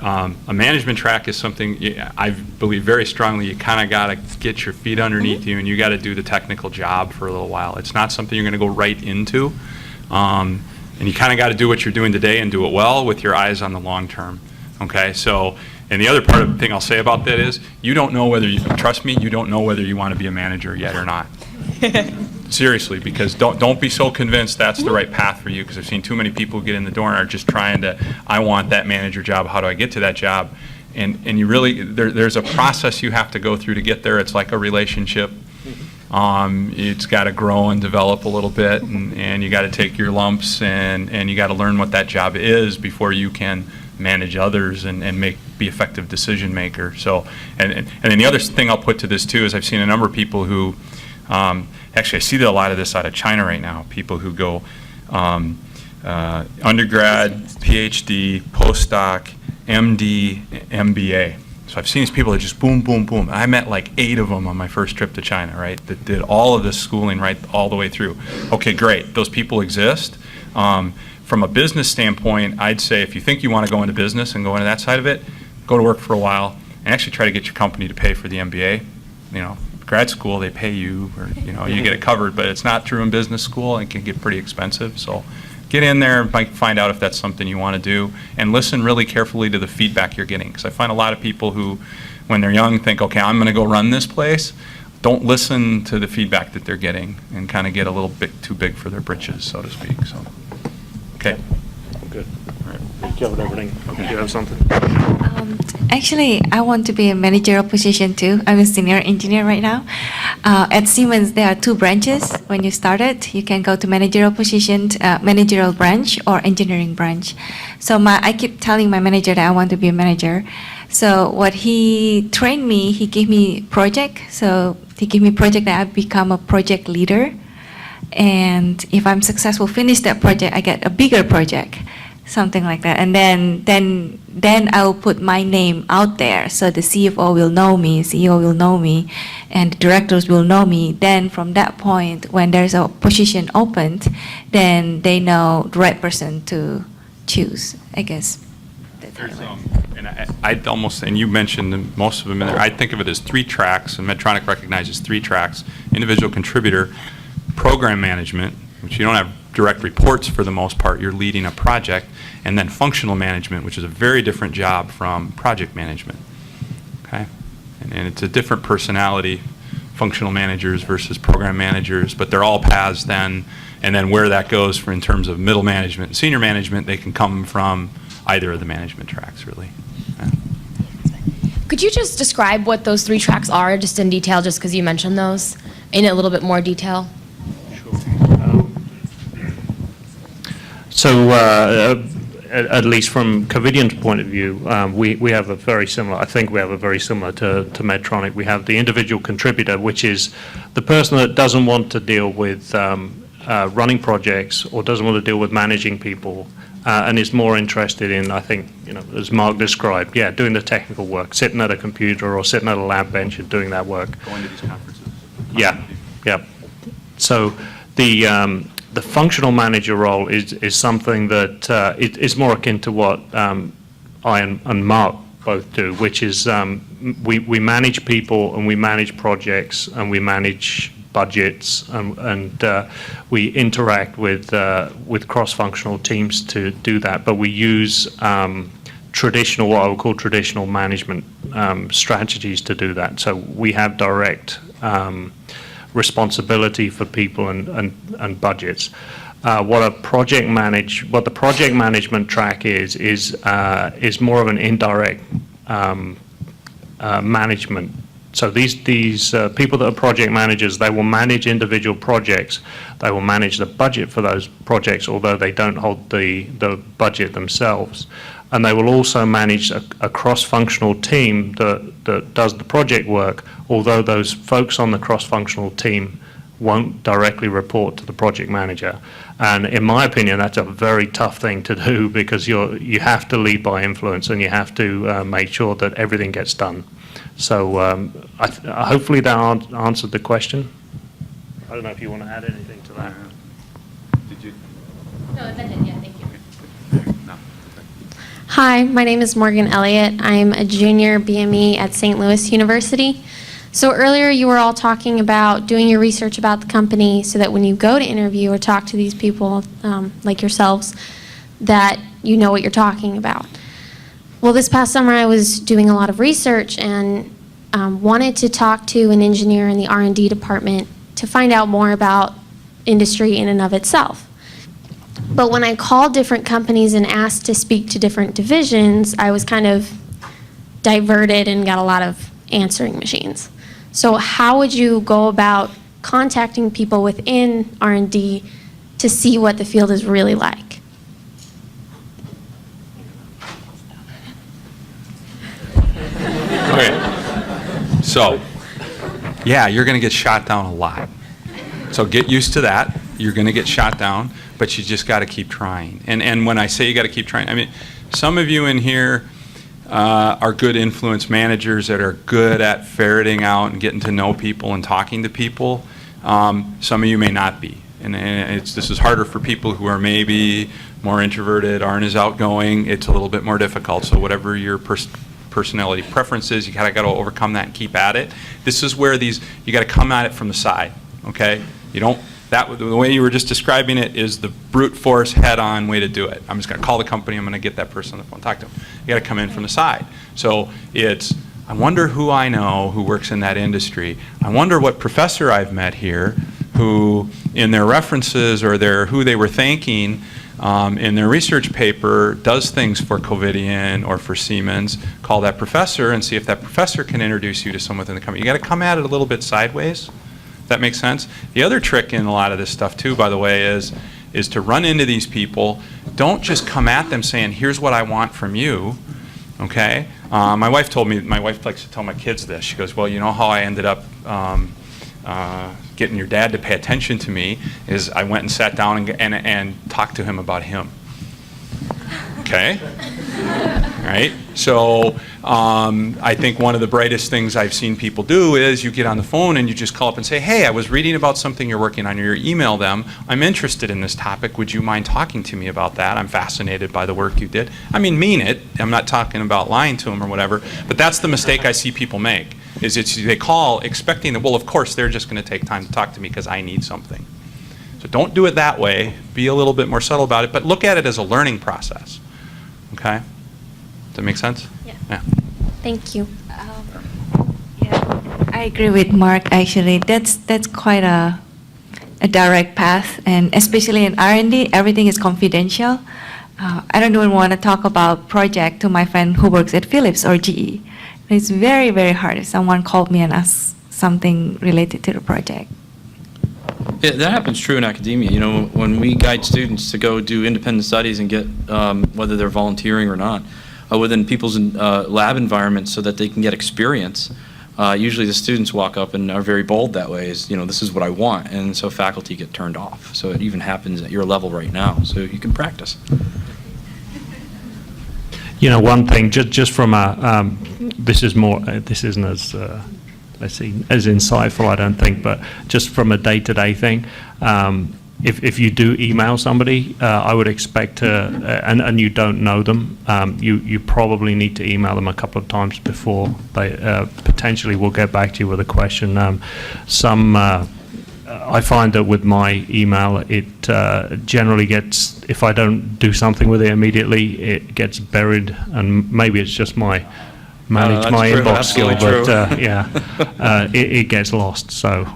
a management track is something I believe very strongly you kind of got to get your feet underneath you, and you got to do the technical job for a little while. It's not something you're going to go right into. And you kind of got to do what you're doing today and do it well with your eyes on the long term. Okay, so, and the other part of the thing I'll say about that is, you don't know whether trust me, you don't know whether you want to be a manager yet or not. Seriously, because don't be so convinced that's the right path for you, because I've seen too many people get in the door and are just trying to, I want that manager job, how do I get to that job? And you really, there's a process you have to go through to get there. It's like a relationship. It's got to grow and develop a little bit, and you got to take your lumps, and you got to learn what that job is before you can manage others and be effective decision maker. So, and then the other thing I'll put to this too is I've seen a number of people who, actually I see a lot of this out of China right now, people who go undergrad, PhD, postdoc, MD, MBA. So I've seen these people that just boom, boom, boom. I met like 8 of them on my first trip to China, right, that did all of this schooling right all the way through. Okay, great, those people exist. From a business standpoint, I'd say if you think you want to go into business and go into that side of it, go to work for a while and actually try to get your company to pay for the MBA. Grad school, they pay you, or you get it covered, but it's not true in business school, and it can get pretty expensive. So get in there and find out if that's something you want to do, and listen really carefully to the feedback you're getting. Because I find a lot of people who, when they're young, think, okay, I'm going to go run this place. Don't listen to the feedback that they're getting and kind of get a little bit too big for their britches, so to speak. So, okay. Good. All right. You covered everything. Do you have something? Actually, I want to be a managerial position too. I'm a senior engineer right now. At Siemens, there are 2 branches. When you started, you can go to managerial position, managerial branch, or engineering branch. So I keep telling my manager that I want to be a manager. So what he trained me, he gave me project. So he gave me project that I become a project leader. And if I'm successful, finish that project, I get a bigger project. Something like that, and then I'll put my name out there, so the CFO will know me, CEO will know me, and the directors will know me. Then from that point, when there's a position opened, then they know the right person to choose, I guess. I'd almost, and you mentioned most of them in there, I think of it as 3 tracks, and Medtronic recognizes 3 tracks: individual contributor, program management, which you don't have direct reports for the most part, you're leading a project, and then functional management, which is a very different job from project management. Okay? And it's a different personality, functional managers versus program managers, but they're all paths then, and then where that goes in terms of middle management and senior management, they can come from either of the management tracks, really. Yeah. Could you just describe what those 3 tracks are, just in detail, just because you mentioned those, in a little bit more detail? So, at least from Covidion's point of view, we have a very similar, I think we have a very similar to Medtronic. We have the individual contributor, which is the person that doesn't want to deal with running projects or doesn't want to deal with managing people, and is more interested in, I think, as Mark described, doing the technical work, sitting at a computer or sitting at a lab bench and doing that work. Going to these conferences. Yeah. So the functional manager role is something that is more akin to what I and Mark both do, which is we manage people and we manage projects and we manage budgets and we interact with cross-functional teams to do that. But we use traditional, what I would call traditional management strategies to do that. So we have direct responsibility for people and budgets. What the project management track is more of an indirect management. So these people that are project managers, they will manage individual projects. They will manage the budget for those projects, although they don't hold the budget themselves. And they will also manage a cross-functional team that does the project work, although those folks on the cross-functional team won't directly report to the project manager. And in my opinion, that's a very tough thing to do, because you have to lead by influence and you have to make sure that everything gets done. So hopefully that answered the question. I don't know if you want to add anything to that. Did you? No, that did, yeah, thank you. No. Hi, my name is Morgan Elliott. I'm a junior BME at St. Louis University. So earlier you were all talking about doing your research about the company so that when you go to interview or talk to these people like yourselves, that you know what you're talking about. Well, this past summer I was doing a lot of research and wanted to talk to an engineer in the R&D department to find out more about industry in and of itself. But when I called different companies and asked to speak to different divisions, I was kind of diverted and got a lot of answering machines. So how would you go about contacting people within R&D to see what the field is really like? Okay. So, yeah, you're going to get shot down a lot. So get used to that. You're going to get shot down, but you just got to keep trying. And when I say you got to keep trying, I mean, some of you in here are good influence managers that are good at ferreting out and getting to know people and talking to people. Some of you may not be. And this is harder for people who are maybe more introverted, aren't as outgoing. It's a little bit more difficult. So whatever your personality preference is, you got to overcome that and keep at it. This is where you got to come at it from the side, okay? You don't, the way you were just describing it is the brute force head-on way to do it. I'm just going to call the company, I'm going to get that person on the phone, talk to them. You got to come in from the side. So it's, I wonder who I know who works in that industry. I wonder what professor I've met here who, in their references or who they were thanking in their research paper, does things for Covidien or for Siemens. Call that professor and see if that professor can introduce you to someone within the company. You got to come at it a little bit sideways. That makes sense? The other trick in a lot of this stuff too, by the way, is to run into these people. Don't just come at them saying, here's what I want from you, okay? My wife likes to tell my kids this. She goes, well, you know how I ended up getting your dad to pay attention to me is I went and sat down and talked to him about him. Okay? Right? So I think one of the brightest things I've seen people do is you get on the phone and you just call up and say, hey, I was reading about something you're working on, or you email them, I'm interested in this topic, would you mind talking to me about that? I'm fascinated by the work you did. I mean it. I'm not talking about lying to them or whatever, but that's the mistake I see people make, is they call expecting that, well, of course, they're just going to take time to talk to me because I need something. So don't do it that way. Be a little bit more subtle about it, but look at it as a learning process. Okay? Does that make sense? Yeah. Thank you. Yeah, I agree with Mark. Actually, that's quite a direct path, and especially in R&D, everything is confidential. I don't even want to talk about project to my friend who works at Philips or GE, It's very, very hard if someone called me and asked something related to the project. Yeah, that happens true in academia. You know, when we guide students to go do independent studies and get, whether they're volunteering or not, within people's lab environments so that they can get experience, usually the students walk up and are very bold that way, is, you know, this is what I want, and so faculty get turned off. So it even happens at your level right now, so you can practice. You know, one thing, just from a, this isn't as, let's see, as insightful, I don't think, but just from a day-to-day thing, if you do email somebody, I would expect to, and you don't know them, you probably need to email them a couple of times before they potentially will get back to you with a question. I find that with my email, it generally gets, if I don't do something with it immediately, it gets buried, and maybe it's just my manage my true, inbox skill, absolutely but true. yeah, it gets lost. So.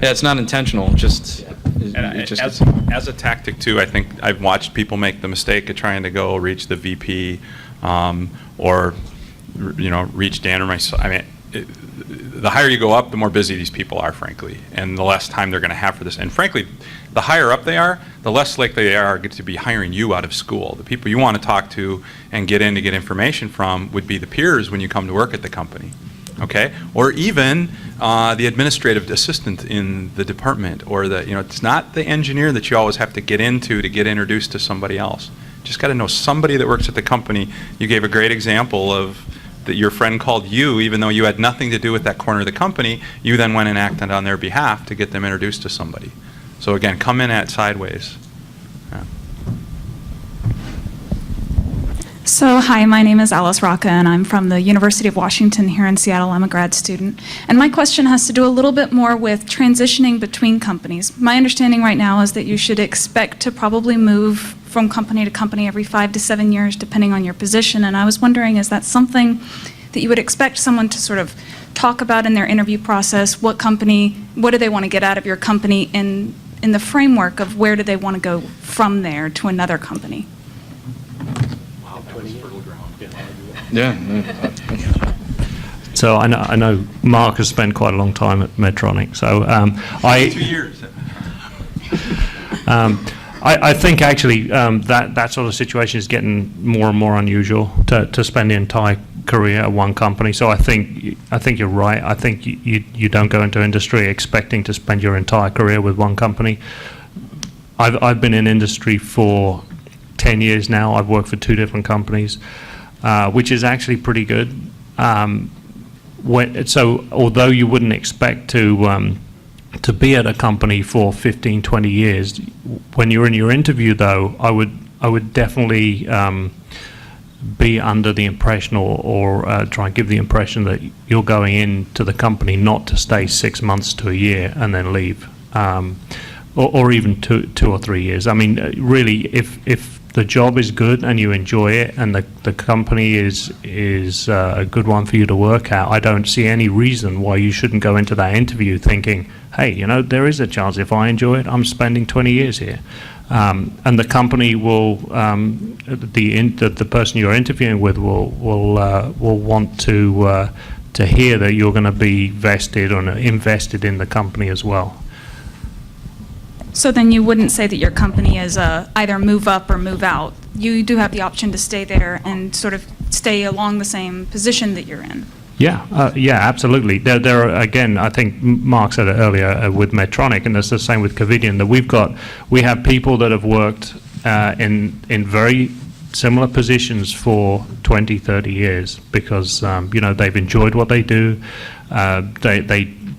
Yeah, it's not intentional, just, And it just as a tactic too, I think I've watched people make the mistake of trying to go reach the VP or, you know, reach Dan or myself. I mean, the higher you go up, the more busy these people are, frankly, and the less time they're going to have for this. And frankly, the higher up they are, the less likely they are to be hiring you out of school. The people you want to talk to and get in to get information from would be the peers when you come to work at the company. Okay, or even the administrative assistant in the department, or the, you know, it's not the engineer that you always have to get into to get introduced to somebody else. Just got to know somebody that works at the company. You gave a great example of that your friend called you, even though you had nothing to do with that corner of the company. You then went and acted on their behalf to get them introduced to somebody. So again, come in at sideways. Yeah. So, hi, my name is Alice Rocca, and I'm from the University of Washington here in Seattle. I'm a grad student. And my question has to do a little bit more with transitioning between companies. My understanding right now is that you should expect to probably move from company to company every 5 to 7 years, depending on your position. And I was wondering, is that something that you would expect someone to sort of talk about in their interview process? What do they want to get out of your company in the framework of where do they want to go from there to another company? Yeah. So I know Mark has spent quite a long time at Medtronic. So 2 years. I think actually that sort of situation is getting more and more unusual to spend the entire career at one company. So I think you're right. I think you don't go into industry expecting to spend your entire career with one company. I've been in industry for 10 years now. I've worked for 2 different companies, which is actually pretty good. So although you wouldn't expect to be at a company for 15, 20 years, when you're in your interview, though, I would definitely be under the impression or try and give the impression that you're going into the company not to stay 6 months to a year and then leave, or even 2 or 3 years. I mean, really, if the job is good and you enjoy it and the company is a good one for you to work at, I don't see any reason why you shouldn't go into that interview thinking, hey, you know, there is a chance if I enjoy it, I'm spending 20 years here. And the company will, the person you're interviewing with will want to hear that you're going to be vested or invested in the company as well. So then you wouldn't say that your company is either move up or move out. You do have the option to stay there and sort of stay along the same position that you're in. Yeah, absolutely. There are, again, I think Mark said it earlier with Medtronic, and it's the same with Covidien, that we have people that have worked in very similar positions for 20, 30 years because, you know, they've enjoyed what they do.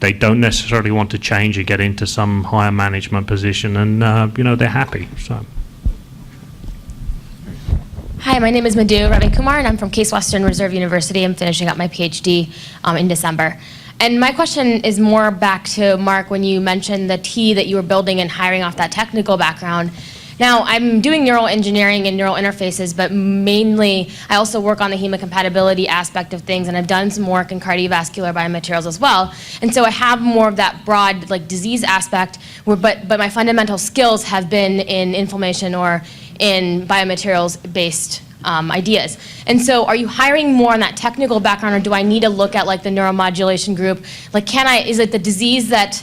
They don't necessarily want to change or get into some higher management position, and, you know, they're happy. So. Hi, my name is Madhu Ravi Kumar, and I'm from Case Western Reserve University. I'm finishing up my PhD in December. And my question is more back to Mark when you mentioned the T that you were building and hiring off that technical background. Now, I'm doing neural engineering and neural interfaces, but mainly I also work on the hemocompatibility aspect of things, and I've done some work in cardiovascular biomaterials as well. And so I have more of that broad, like, disease aspect, but my fundamental skills have been in inflammation or in biomaterials-based ideas. And so are you hiring more on that technical background, or do I need to look at like the neuromodulation group? Like is it the disease that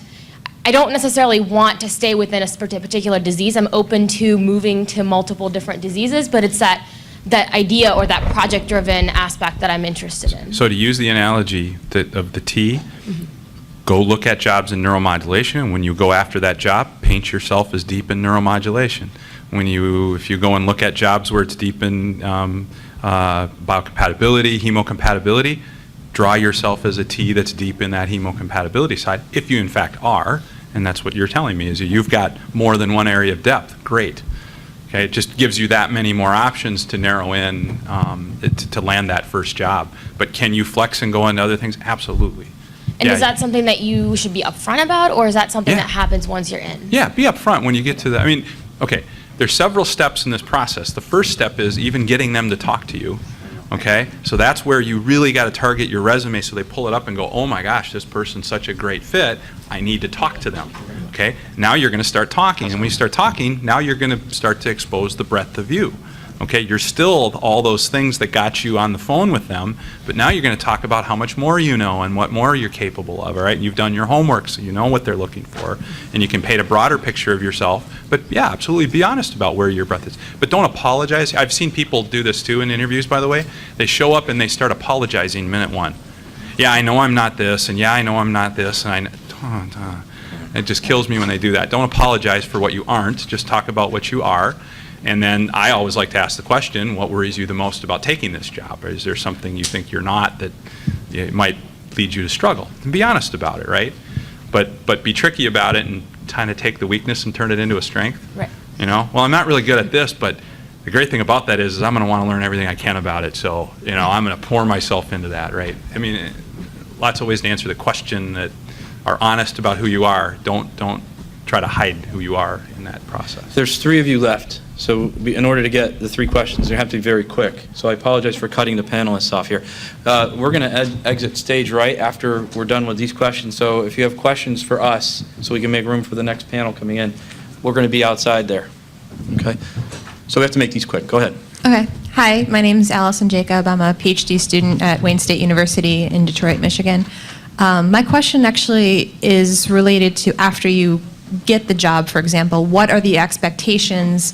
I don't necessarily want to stay within a particular disease. I'm open to moving to multiple different diseases, but it's that idea or that project-driven aspect that I'm interested in. So to use the analogy of the T, go look at jobs in neuromodulation, and when you go after that job, paint yourself as deep in neuromodulation. If you go and look at jobs where it's deep in biocompatibility, hemocompatibility, draw yourself as a T that's deep in that hemocompatibility side, if you in fact are, and that's what you're telling me, is you've got more than one area of depth. Great. Okay, it just gives you that many more options to narrow in to land that first job. But can you flex and go into other things? Absolutely. And is that something that you should be upfront about, or is that something that happens once you're in? Yeah, be upfront when you get to that. I mean, okay, there's several steps in this process. The first step is even getting them to talk to you. Okay, so that's where you really got to target your resume so they pull it up and go, oh my gosh, this person's such a great fit, I need to talk to them. Okay, now you're going to start talking, and when you start talking, now you're going to start to expose the breadth of you. Okay, you're still all those things that got you on the phone with them, but now you're going to talk about how much more you know and what more you're capable of, all right? And you've done your homework, so you know what they're looking for, and you can paint a broader picture of yourself. But yeah, absolutely be honest about where your breadth is. But don't apologize. I've seen people do this too in interviews, by the way. They show up and they start apologizing minute one. Yeah, I know I'm not this, and yeah, I know I'm not this, and it just kills me when they do that. Don't apologize for what you aren't. Just talk about what you are. And then I always like to ask the question, what worries you the most about taking this job? Or is there something you think you're not that might lead you to struggle? And be honest about it, right? But be tricky about it and kind of take the weakness and turn it into a strength. Right. You know, well, I'm not really good at this, but the great thing about that is I'm going to want to learn everything I can about it. So, you know, I'm going to pour myself into that, right? I mean, lots of ways to answer the question that are honest about who you are. Don't try to hide who you are in that process. There's 3 of you left. So in order to get the 3 questions, you have to be very quick. So I apologize for cutting the panelists off here. We're going to exit stage right after we're done with these questions. So if you have questions for us, so we can make room for the next panel coming in, we're going to be outside there. Okay? So we have to make these quick. Go ahead. Okay. Hi, my name is Allison Jacob. I'm a PhD student at Wayne State University in Detroit, Michigan. My question actually is related to after you get the job, for example, what are the expectations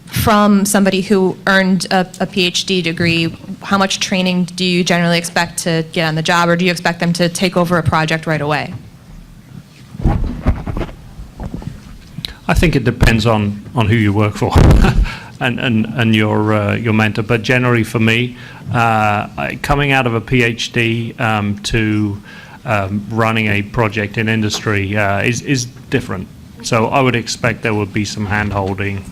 from somebody who earned a PhD degree? How much training do you generally expect to get on the job, or do you expect them to take over a project right away? I think it depends on who you work for and your mentor. But generally for me, coming out of a PhD to running a project in industry is different. So I would expect there would be some hand-holding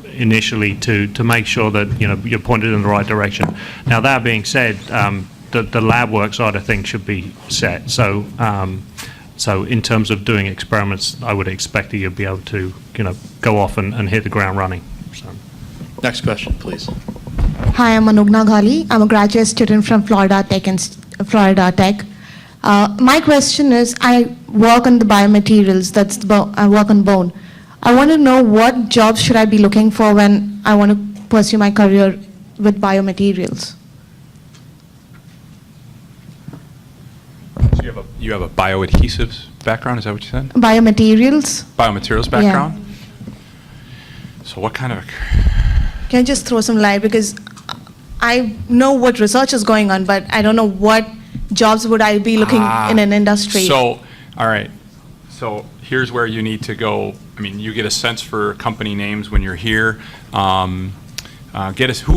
initially to make sure that you're pointed in the right direction. Now that being said, the lab work side of things should be set. So in terms of doing experiments, I would expect that you'll be able to go off and hit the ground running. So. Next question, please. Hi, I'm Anugna Ghali. I'm a graduate student from Florida Tech. My question is, I work on the biomaterials, I work on bone. I want to know what jobs should I be looking for when I want to pursue my career with biomaterials. So you have a bioadhesives background, is that what you said? Biomaterials. Biomaterials background? Yeah. So what kind of... Can you just throw some light? Because I know what research is going on, but I don't know what jobs would I be looking in an industry. So, all right. So here's where you need to go. I mean, you get a sense for company names when you're here. Who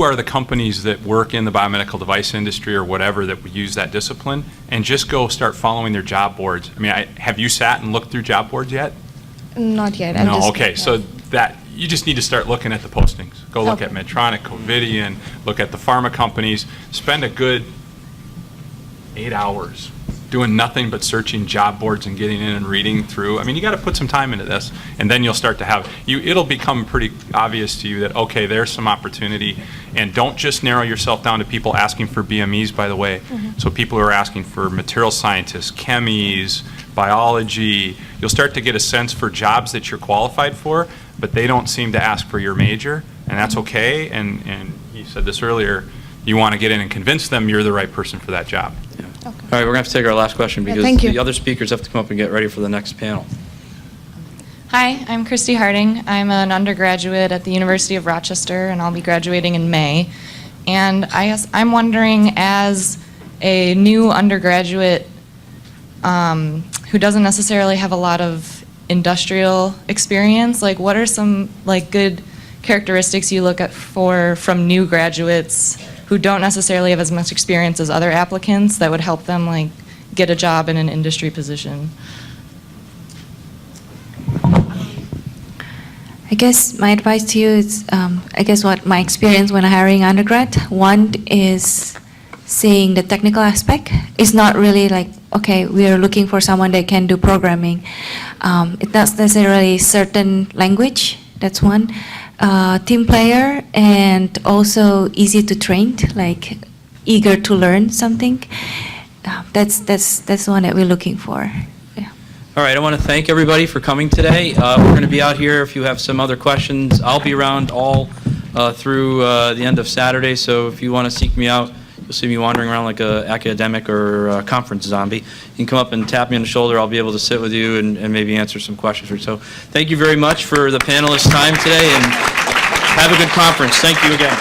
are the companies that work in the biomedical device industry or whatever that would use that discipline, and just go start following their job boards. I mean, have you sat and looked through job boards yet? Not yet. No, okay. So that you just need to start looking at the postings. Go look at Medtronic, Covidien, look at the pharma companies. Spend a good 8 hours doing nothing but searching job boards and getting in and reading through. I mean, you got to put some time into this, and then you'll start to have it'll become pretty obvious to you that okay, there's some opportunity. And don't just narrow yourself down to people asking for BMEs, by the way. Mm-hmm. So people who are asking for material scientists, chemies, biology, you'll start to get a sense for jobs that you're qualified for, but they don't seem to ask for your major, and that's okay. And you said this earlier, you want to get in and convince them you're the right person for that job. All right, we're going to have to take our last question because thank you. the other speakers have to come up and get ready for the next panel. Hi, I'm Christy Harding. I'm an undergraduate at the University of Rochester, and I'll be graduating in May. And I'm wondering, as a new undergraduate who doesn't necessarily have a lot of industrial experience, like what are some like good characteristics you look at from new graduates who don't necessarily have as much experience as other applicants that would help them like get a job in an industry position? I guess my advice to you is, I guess what my experience when hiring undergrad, one is seeing the technical aspect. It's not really like, okay, we are looking for someone that can do programming. It's not necessarily certain language, that's one. Team player and also easy to train, like eager to learn something. That's one that we're looking for. All right, I want to thank everybody for coming today. We're going to be out here if you have some other questions. I'll be around all through the end of Saturday, so if you want to seek me out, you'll see me wandering around like an academic or a conference zombie. You can come up and tap me on the shoulder. I'll be able to sit with you and maybe answer some questions for you. So thank you very much for the panelists' time today, and have a good conference. Thank you again.